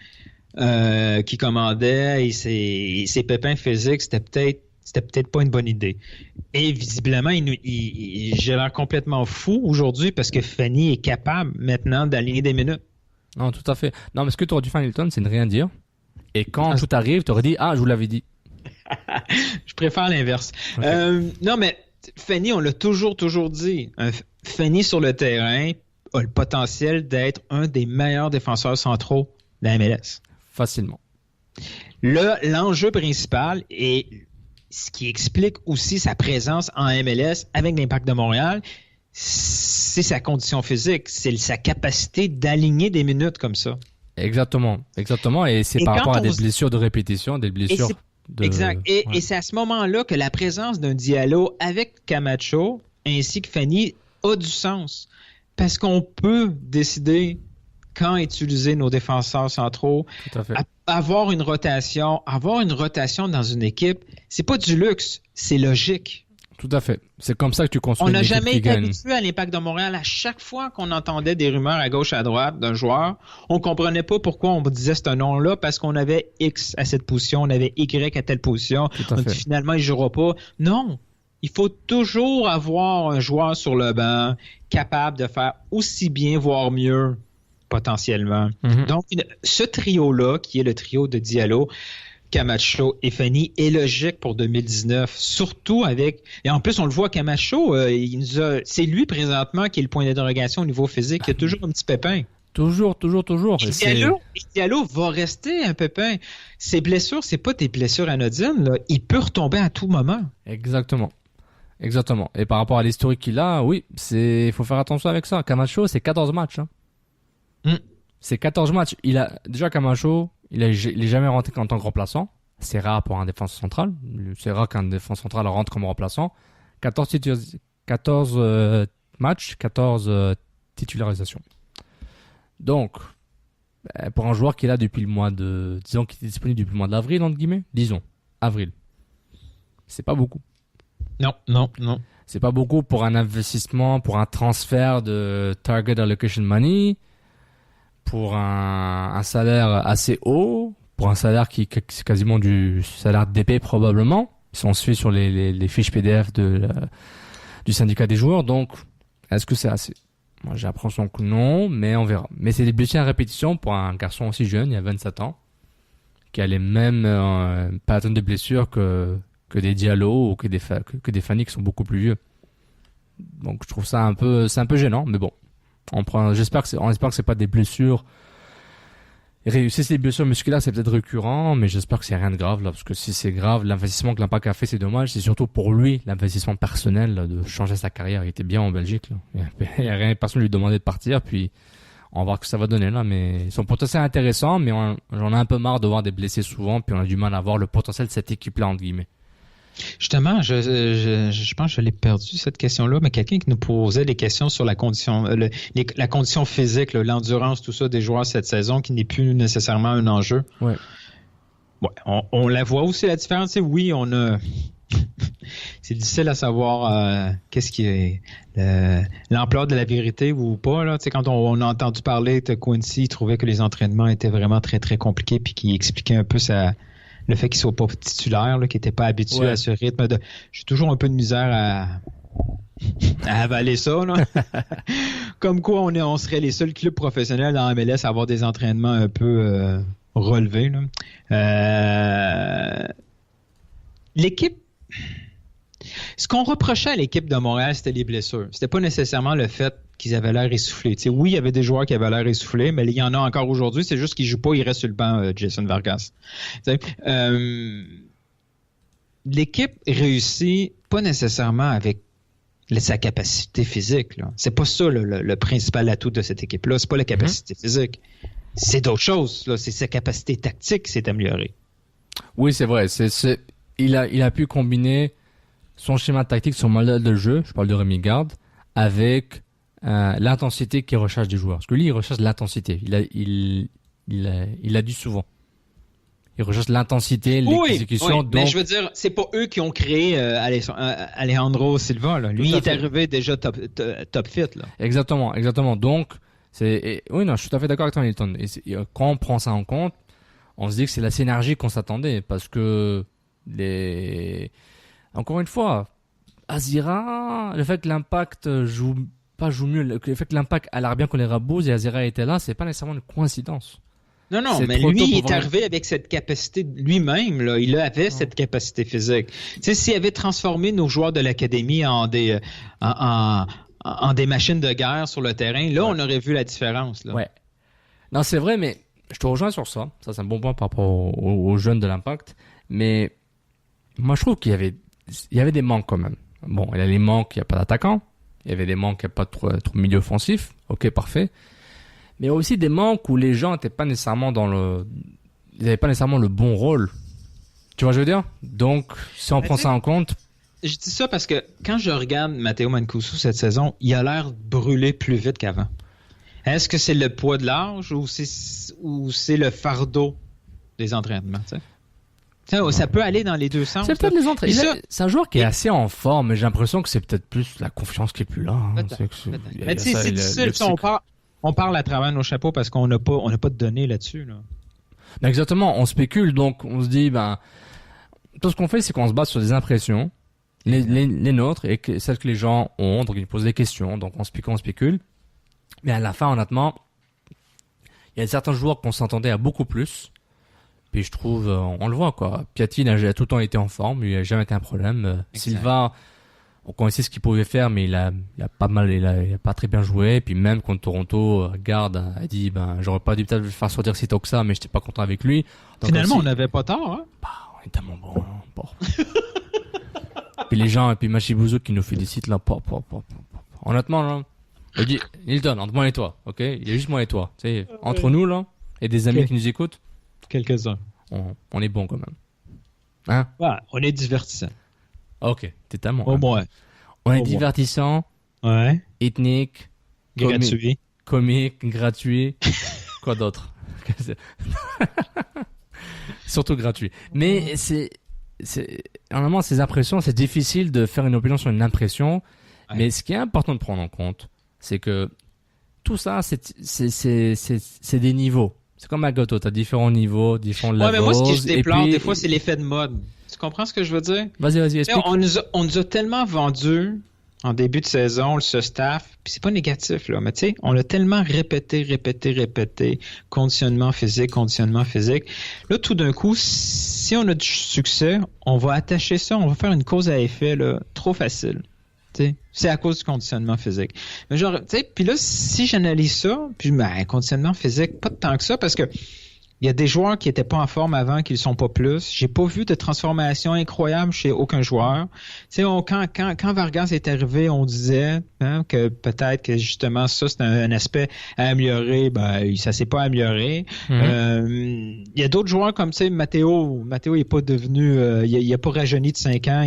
qui commandait et ses pépins physiques, c'était peut-être pas une bonne idée. Et visiblement, j'ai l'air complètement fou aujourd'hui parce que Fanny est capable maintenant d'aligner des minutes. Non, tout à fait. Non, mais ce que tu aurais dû faire, Milton, c'est ne rien dire. Et quand tout arrive, tu aurais dit « Ah, je vous l'avais dit ». Je préfère l'inverse. Okay. Non, mais Fanny, on l'a toujours dit. Fanny sur le terrain a le potentiel d'être un des meilleurs défenseurs centraux de la MLS. Facilement. L'enjeu principal et ce qui explique aussi sa présence en MLS avec l'Impact de Montréal, c'est sa condition physique, c'est sa capacité d'aligner des minutes comme ça. Exactement. Et c'est par rapport à des blessures de répétition, des blessures Exact. Et c'est à ce moment-là que la présence d'un Diallo avec Camacho ainsi que Fanny a du sens. Parce qu'on peut décider quand utiliser nos défenseurs centraux. Tout à fait. Avoir une rotation dans une équipe, c'est pas du luxe, c'est logique. Tout à fait. C'est comme ça que tu construis une équipe qui gagne. On n'a jamais été habitué à l'Impact de Montréal. À chaque fois qu'on entendait des rumeurs à gauche, à droite d'un joueur, on comprenait pas pourquoi on disait ce nom-là parce qu'on avait X à cette position, on avait Y à telle position. Finalement, il jouera pas. Non. Il faut toujours avoir un joueur sur le banc capable de faire aussi bien, voire mieux, potentiellement. Mm-hmm. Donc, ce trio-là, qui est le trio de Diallo, Camacho et Fanny, est logique pour 2019, surtout avec... Et en plus, on le voit, Camacho, c'est lui présentement qui est le point d'interrogation au niveau physique. Il y a toujours un petit pépin. Toujours. Et Diallo va rester un pépin. Ses blessures, c'est pas des blessures anodines. Là. Il peut retomber à tout moment. Exactement. Et par rapport à l'historique qu'il a, oui, il faut faire attention avec ça. Camacho, c'est 14 matchs. C'est 14 matchs. Déjà, Camacho, il est jamais rentré en tant que remplaçant. C'est rare pour un défenseur central. C'est rare qu'un défenseur central rentre comme remplaçant. 14 matchs, 14 titularisations. Donc, pour un joueur qui est là depuis le mois disons qu'il est disponible depuis le mois d'avril, entre guillemets, avril. C'est pas beaucoup. Non. C'est pas beaucoup pour un investissement, pour un transfert de target allocation money, pour un salaire assez haut, pour un salaire qui c'est quasiment du salaire d'épée probablement. Si on se fait sur les fiches PDF du syndicat des joueurs. Donc, est-ce que c'est assez? Moi, j'ai l'impression que non, mais on verra. Mais c'est des blessures à répétition pour un garçon aussi jeune, il y a 27 ans, qui a les mêmes patterns de blessures que des Diallo ou que des Fanny qui sont beaucoup plus vieux. Donc je trouve ça c'est un peu gênant, mais bon. On espère que c'est pas des blessures. Si c'est des blessures musculaires, c'est peut-être récurrent, mais j'espère que c'est rien de grave là, parce que si c'est grave, l'investissement que l'Impact a fait, c'est dommage. C'est surtout pour lui, l'investissement personnel là, de changer sa carrière. Il était bien en Belgique. Là. Il y a rien, personne lui demandait de partir, puis on va voir ce que ça va donner là. Mais son potentiel est intéressant, mais j'en ai un peu marre de voir des blessés souvent, puis on a du mal à voir le potentiel de cette équipe-là entre guillemets. Justement, je pense que je l'ai perdu cette question-là, mais quelqu'un qui nous posait des questions sur la condition, la condition physique, l'endurance, tout ça des joueurs cette saison, qui n'est plus nécessairement un enjeu. Ouais. On la voit aussi la différence. Oui, on a. C'est difficile à savoir qu'est-ce qui est l'ampleur de la vérité ou pas. Là. Quand on a entendu parler de Quincy, il trouvait que les entraînements étaient vraiment très très compliqués, puis qu'il expliquait un peu le fait qu'il soit pas titulaire, qu'il n'était pas habitué à ce rythme. J'ai toujours un peu de misère à avaler ça. Là. Comme quoi, on serait les seuls clubs professionnels dans MLS à avoir des entraînements un peu relevés. Là. L'équipe... Ce qu'on reprochait à l'équipe de Montréal, c'était les blessures. C'était pas nécessairement le fait qu'ils avaient l'air essoufflés. Oui, il y avait des joueurs qui avaient l'air essoufflés, mais il y en a encore aujourd'hui. C'est juste qu'ils jouent pas, ils restent sur le banc, Jason Vargas. L'équipe réussit pas nécessairement avec sa capacité physique. Là. C'est pas ça le principal atout de cette équipe-là. C'est pas la capacité physique. C'est d'autres choses. Là. C'est sa capacité tactique qui s'est améliorée. Oui, c'est vrai. il a pu combiner son schéma tactique, son modèle de jeu, je parle de Rémi Garde, avec l'intensité qu'il recherche des joueurs. Parce que lui, il recherche l'intensité. Il a dit souvent. Il recherche l'intensité, l'exécution. Oui, mais je veux dire, c'est pas eux qui ont créé Alejandro Silva. Là. Lui, il est arrivé déjà top fit. Là. Exactement. Donc, je suis tout à fait d'accord avec toi, Nilton. Et quand on prend ça en compte, on se dit que c'est la synergie qu'on s'attendait. Parce que, encore une fois, Azira, le fait que l'Impact joue mieux, le fait que l'Impact a l'air bien qu'on les rabouse et Azira était là, c'est pas nécessairement une coïncidence. Non, mais lui, il est arrivé avec cette capacité lui-même, là. Il avait cette capacité physique. Tu sais, s'il avait transformé nos joueurs de l'académie en des machines de guerre sur le terrain, là, on aurait vu la différence, là. Ouais. Non, c'est vrai, mais je te rejoins sur ça. Ça, c'est un bon point par rapport aux jeunes de l'Impact. Mais moi, je trouve qu'il y avait des manques quand même. Bon, il y a les manques, il n'y a pas d'attaquant. Il y avait des manques, il n'y a pas trop milieu offensif. Ok, parfait. Mais il y a aussi des manques où les gens n'étaient pas nécessairement ils n'avaient pas nécessairement le bon rôle. Tu vois ce que je veux dire? Donc, si on prend ça en compte. Je dis ça parce que quand je regarde Matteo Mancuso cette saison, il a l'air brûlé plus vite qu'avant. Est-ce que c'est le poids de l'âge ou c'est le fardeau des entraînements? Ça peut aller dans les deux sens. C'est peut-être les entraînements. C'est un joueur qui est assez en forme, mais j'ai l'impression que c'est peut-être plus la confiance qui est plus là. Hein. Mais c'est difficile. On parle à travers nos chapeaux parce qu'on n'a pas de données là-dessus. Là. Ben exactement, on spécule, donc on se dit, tout ce qu'on fait, c'est qu'on se base sur des impressions, les nôtres, et celles que les gens ont, donc ils posent des questions, donc on spécule. Mais à la fin, honnêtement, il y a certains joueurs qu'on s'entendait à beaucoup plus, puis je trouve, on le voit, quoi. Piatti a tout le temps été en forme, il n'a jamais été un problème. Silva, on connaissait ce qu'il pouvait faire, mais il a pas très bien joué. Puis même contre Toronto, Garde a dit, j'aurais pas dû peut-être le faire sortir si tôt que ça, mais j'étais pas content avec lui. Donc finalement, on n'avait pas tort, hein? On est tellement bon, Puis les gens, et puis Machibuzo qui nous félicite, là, Honnêtement, là, il dit, Nilton, entre moi et toi, ok? Il y a juste moi et toi. Tu sais, entre nous, là, et des amis qui nous écoutent. Quelques-uns. On est bon quand même. Hein? Ouais, on est divertissant. Ok, t'es tellement. Au moins. On est divertissant. Ouais. Ethnique. Gratuit. Comique, gratuit. Quoi d'autre? Surtout gratuit. Mais normalement, ces impressions, c'est difficile de faire une opinion sur une impression. Ouais. Mais ce qui est important de prendre en compte, c'est que tout ça, c'est des niveaux. C'est comme un gâteau, t'as différents niveaux, différents levels. Ouais, mais moi, ce que je déplore, des fois, c'est l'effet de mode. Tu comprends ce que je veux dire? Vas-y, explique. On nous a tellement vendu en début de saison, ce staff, puis c'est pas négatif, là, mais tu sais, on a tellement répété, conditionnement physique. Là, tout d'un coup, si on a du succès, on va attacher ça, on va faire une cause à effet, là, trop facile. T'sais, c'est à cause du conditionnement physique. Mais genre, tu sais, puis là, si j'analyse ça, puis conditionnement physique, pas tant que ça, parce que il y a des joueurs qui étaient pas en forme avant, qui le sont pas plus. J'ai pas vu de transformation incroyable chez aucun joueur. Tu sais, quand Vargas est arrivé, on disait que peut-être que justement ça, c'est un aspect à améliorer. Ça s'est pas amélioré. Il y a d'autres joueurs comme, tu sais, Matteo, il est pas devenu, il a pas rajeuni de 5 ans.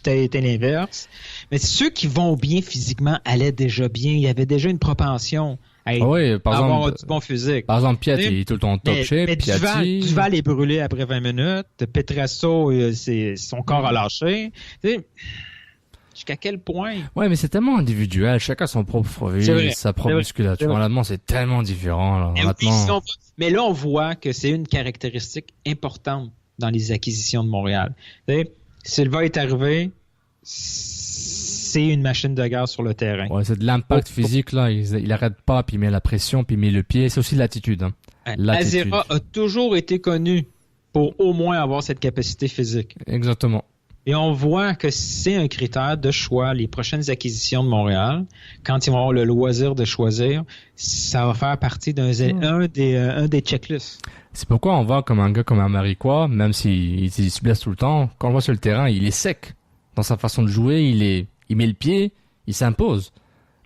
Ça a été l'inverse. Mais ceux qui vont bien physiquement allaient déjà bien. Il y avait déjà une propension à avoir du bon physique. Par exemple, Piatti, il est tout le temps top shape. Mais Duval est brûlé après 20 minutes. Petrasso, son corps a lâché. Jusqu'à quel point? Ouais, mais c'est tellement individuel. Chacun son propre vie, sa propre musculature. Honnêtement, c'est tellement différent. Là. Mais là, on voit que c'est une caractéristique importante dans les acquisitions de Montréal. Silva est arrivé, c'est une machine de guerre sur le terrain. Ouais, c'est de l'impact physique, là. Il arrête pas, puis il met la pression, puis il met le pied. C'est aussi l'attitude. Hein. Azira a toujours été connu pour au moins avoir cette capacité physique. Exactement. Et on voit que c'est un critère de choix. Les prochaines acquisitions de Montréal, quand ils vont avoir le loisir de choisir, ça va faire partie un des checklists. C'est pourquoi on voit comme un gars comme un Mariquois, même s'il se blesse tout le temps, quand on le voit sur le terrain, il est sec. Dans sa façon de jouer, il met le pied, il s'impose.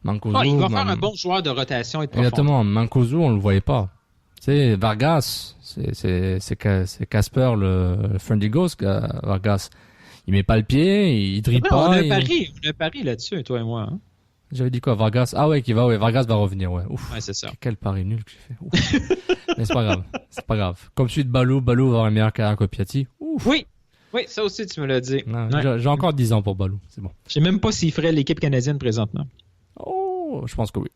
Mancuso, il va faire un bon joueur de rotation et de profondeur. Exactement. Mancuso, on le voyait pas. Tu sais, Vargas, c'est Casper, le Friendly Ghost, Vargas. Il met pas le pied, il dribble pas. On a un pari là-dessus, toi et moi. Hein? J'avais dit quoi, Vargas? Ah ouais, Vargas va revenir, ouais. Ouf. Ouais, c'est ça. Quel pari nul que j'ai fait. Ouf. Mais c'est pas grave. Comme celui de Balou va avoir une meilleure carrière que Piatti. Ouf. Oui, ça aussi, tu me l'as dit. Non, ouais. J'ai encore 10 ans pour Balou, c'est bon. Je sais même pas s'il ferait l'équipe canadienne présentement. Oh, je pense que oui.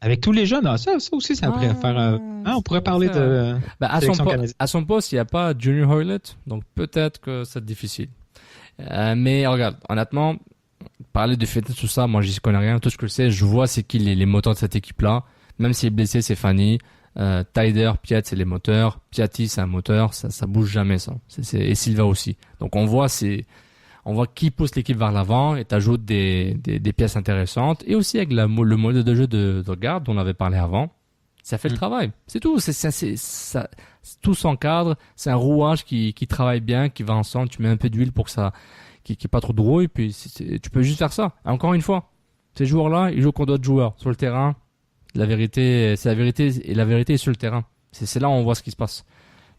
Avec tous les jeunes, ça aussi, ça pourrait faire... on pourrait parler de à son poste, il n'y a pas Junior Hoylett, donc peut-être que c'est difficile. Mais regarde, honnêtement, parler de fitness, tout ça, moi j'y connais rien. Tout ce que je sais, je vois c'est qui les moteurs de cette équipe-là. Même s'il est blessé, c'est Fanny. Taider, Piat, c'est les moteurs. Piatti, c'est un moteur. Ça bouge jamais, ça. Et Silva aussi. Donc on voit qui pousse l'équipe vers l'avant et t'ajoutes des pièces intéressantes. Et aussi avec le mode de jeu de garde dont on avait parlé avant. Ça fait le travail. C'est tout. Ça, tout s'encadre. C'est un rouage qui travaille bien, qui va ensemble. Tu mets un peu d'huile pour que ça, qui est pas trop de rouille. Puis tu peux juste faire ça. Et encore une fois, ces joueurs-là, ils jouent contre d'autres joueurs sur le terrain. La vérité, c'est la vérité, et la vérité est sur le terrain. C'est là où on voit ce qui se passe.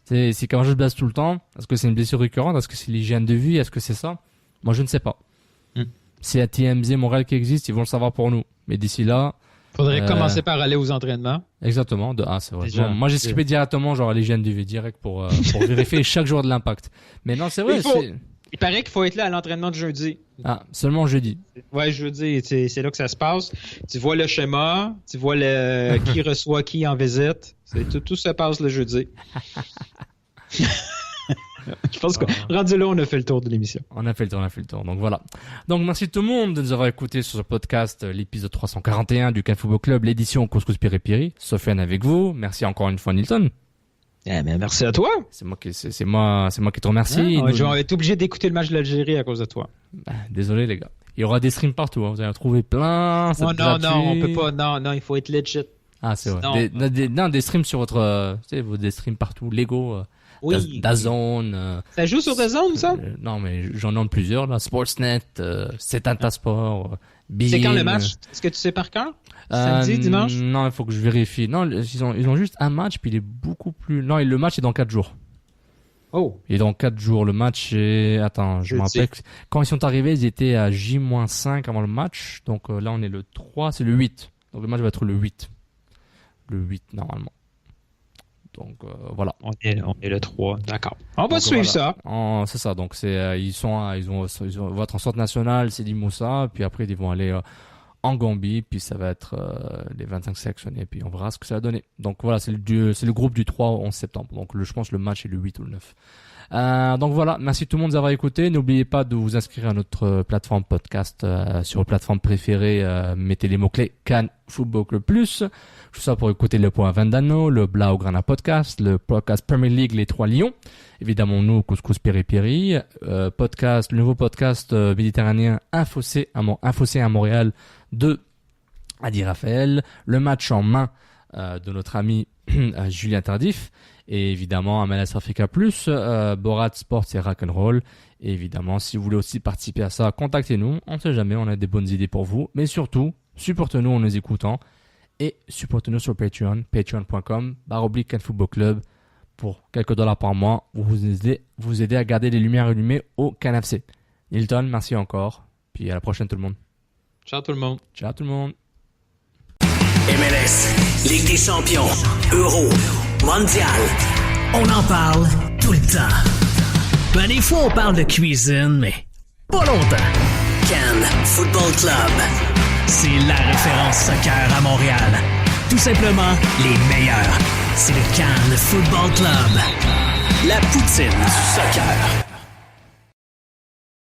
C'est quand je blesse tout le temps. Est-ce que c'est une blessure récurrente? Est-ce que c'est l'hygiène de vie? Est-ce que c'est ça? Moi, je ne sais pas. C'est à TMZ Montréal qui existe, ils vont le savoir pour nous. Mais d'ici là, faudrait commencer par aller aux entraînements. Exactement. C'est vrai. Bon, moi, j'ai skippé directement, genre, à l'hygiène de vie direct pour vérifier chaque jour de l'impact. Mais non, c'est vrai. Il paraît qu'il faut être là à l'entraînement de jeudi. Ah, seulement jeudi. Ouais, jeudi, c'est là que ça se passe. Tu vois le schéma, tu vois qui reçoit qui en visite. Tout se passe le jeudi. Je pense qu'on rendu là, on a fait le tour de l'émission. On a fait le tour. Donc voilà. Donc merci tout le monde de nous avoir écoutés sur ce podcast, l'épisode 341 du Can Football Club, l'édition Couscous Piri Piri. Sofiane avec vous. Merci encore une fois, Nilton. Mais merci à toi. C'est moi qui te remercie. Je vais être obligé d'écouter le match de l'Algérie à cause de toi. Désolé les gars. Il y aura des streams partout. Hein. Vous allez en trouver plein. Non, on peut pas. Non, il faut être legit. Ah, c'est vrai. Des streams sur votre, des streams partout. Lego. Oui. DAZN. Ça joue sur DAZN, ça? Non, mais j'en nomme plusieurs, là. Sportsnet, C'est Sport, Bein. C'est quand le match? Est-ce que tu sais par cœur? Samedi, dimanche? Non, il faut que je vérifie. Non, ils ont juste un match, puis il est beaucoup plus... Non, le match est dans 4 jours. Oh. Il est dans 4 jours. Le match est... Attends, je me rappelle. Quand ils sont arrivés, ils étaient à J-5 avant le match. Donc là, on est le 3, c'est le 8. Donc le match va être le 8. Le 8, normalement. Donc voilà. On est le 3, d'accord. On va suivre ça. C'est ça. Donc ils vont être en centre national, c'est Moussa, puis après ils vont aller en Gambie, puis ça va être les 25 sélectionnés, puis on verra ce que ça va donner. Donc voilà, c'est le groupe du 3 au 11 septembre. Donc je pense que le match est le 8 ou le 9. Donc voilà, merci tout le monde d'avoir écouté. N'oubliez pas de vous inscrire à notre plateforme podcast sur votre plateforme préférée. Mettez les mots-clés Can Football Club Plus. Tout ça pour écouter le Point Vendano, le Blaugrana Podcast, le podcast Premier League, les 3 Lions. Évidemment, nous, Couscous Piri Piri. Le nouveau podcast méditerranéen Infocé à Montréal de Adi Raphaël. Le match en main de notre ami Julien Tardif. Et évidemment, MLS Africa Plus, Borat Sports et Rock'n'Roll. Et évidemment, si vous voulez aussi participer à ça, contactez-nous. On ne sait jamais, on a des bonnes idées pour vous. Mais surtout, supportez-nous en nous écoutant. Et supportez-nous sur Patreon, patreon.com/CanFootballClub pour quelques dollars par mois. Vous aider à garder les lumières allumées au CanFC. Nilton, merci encore. Puis à la prochaine tout le monde. Ciao tout le monde. Ciao tout le monde. MLS, Ligue des champions, Euro, Mondial. On en parle tout le temps. Des fois on parle de cuisine, mais pas longtemps. Can Football Club. C'est la référence soccer à Montréal. Tout simplement les meilleurs. C'est le Can Football Club. La poutine du soccer.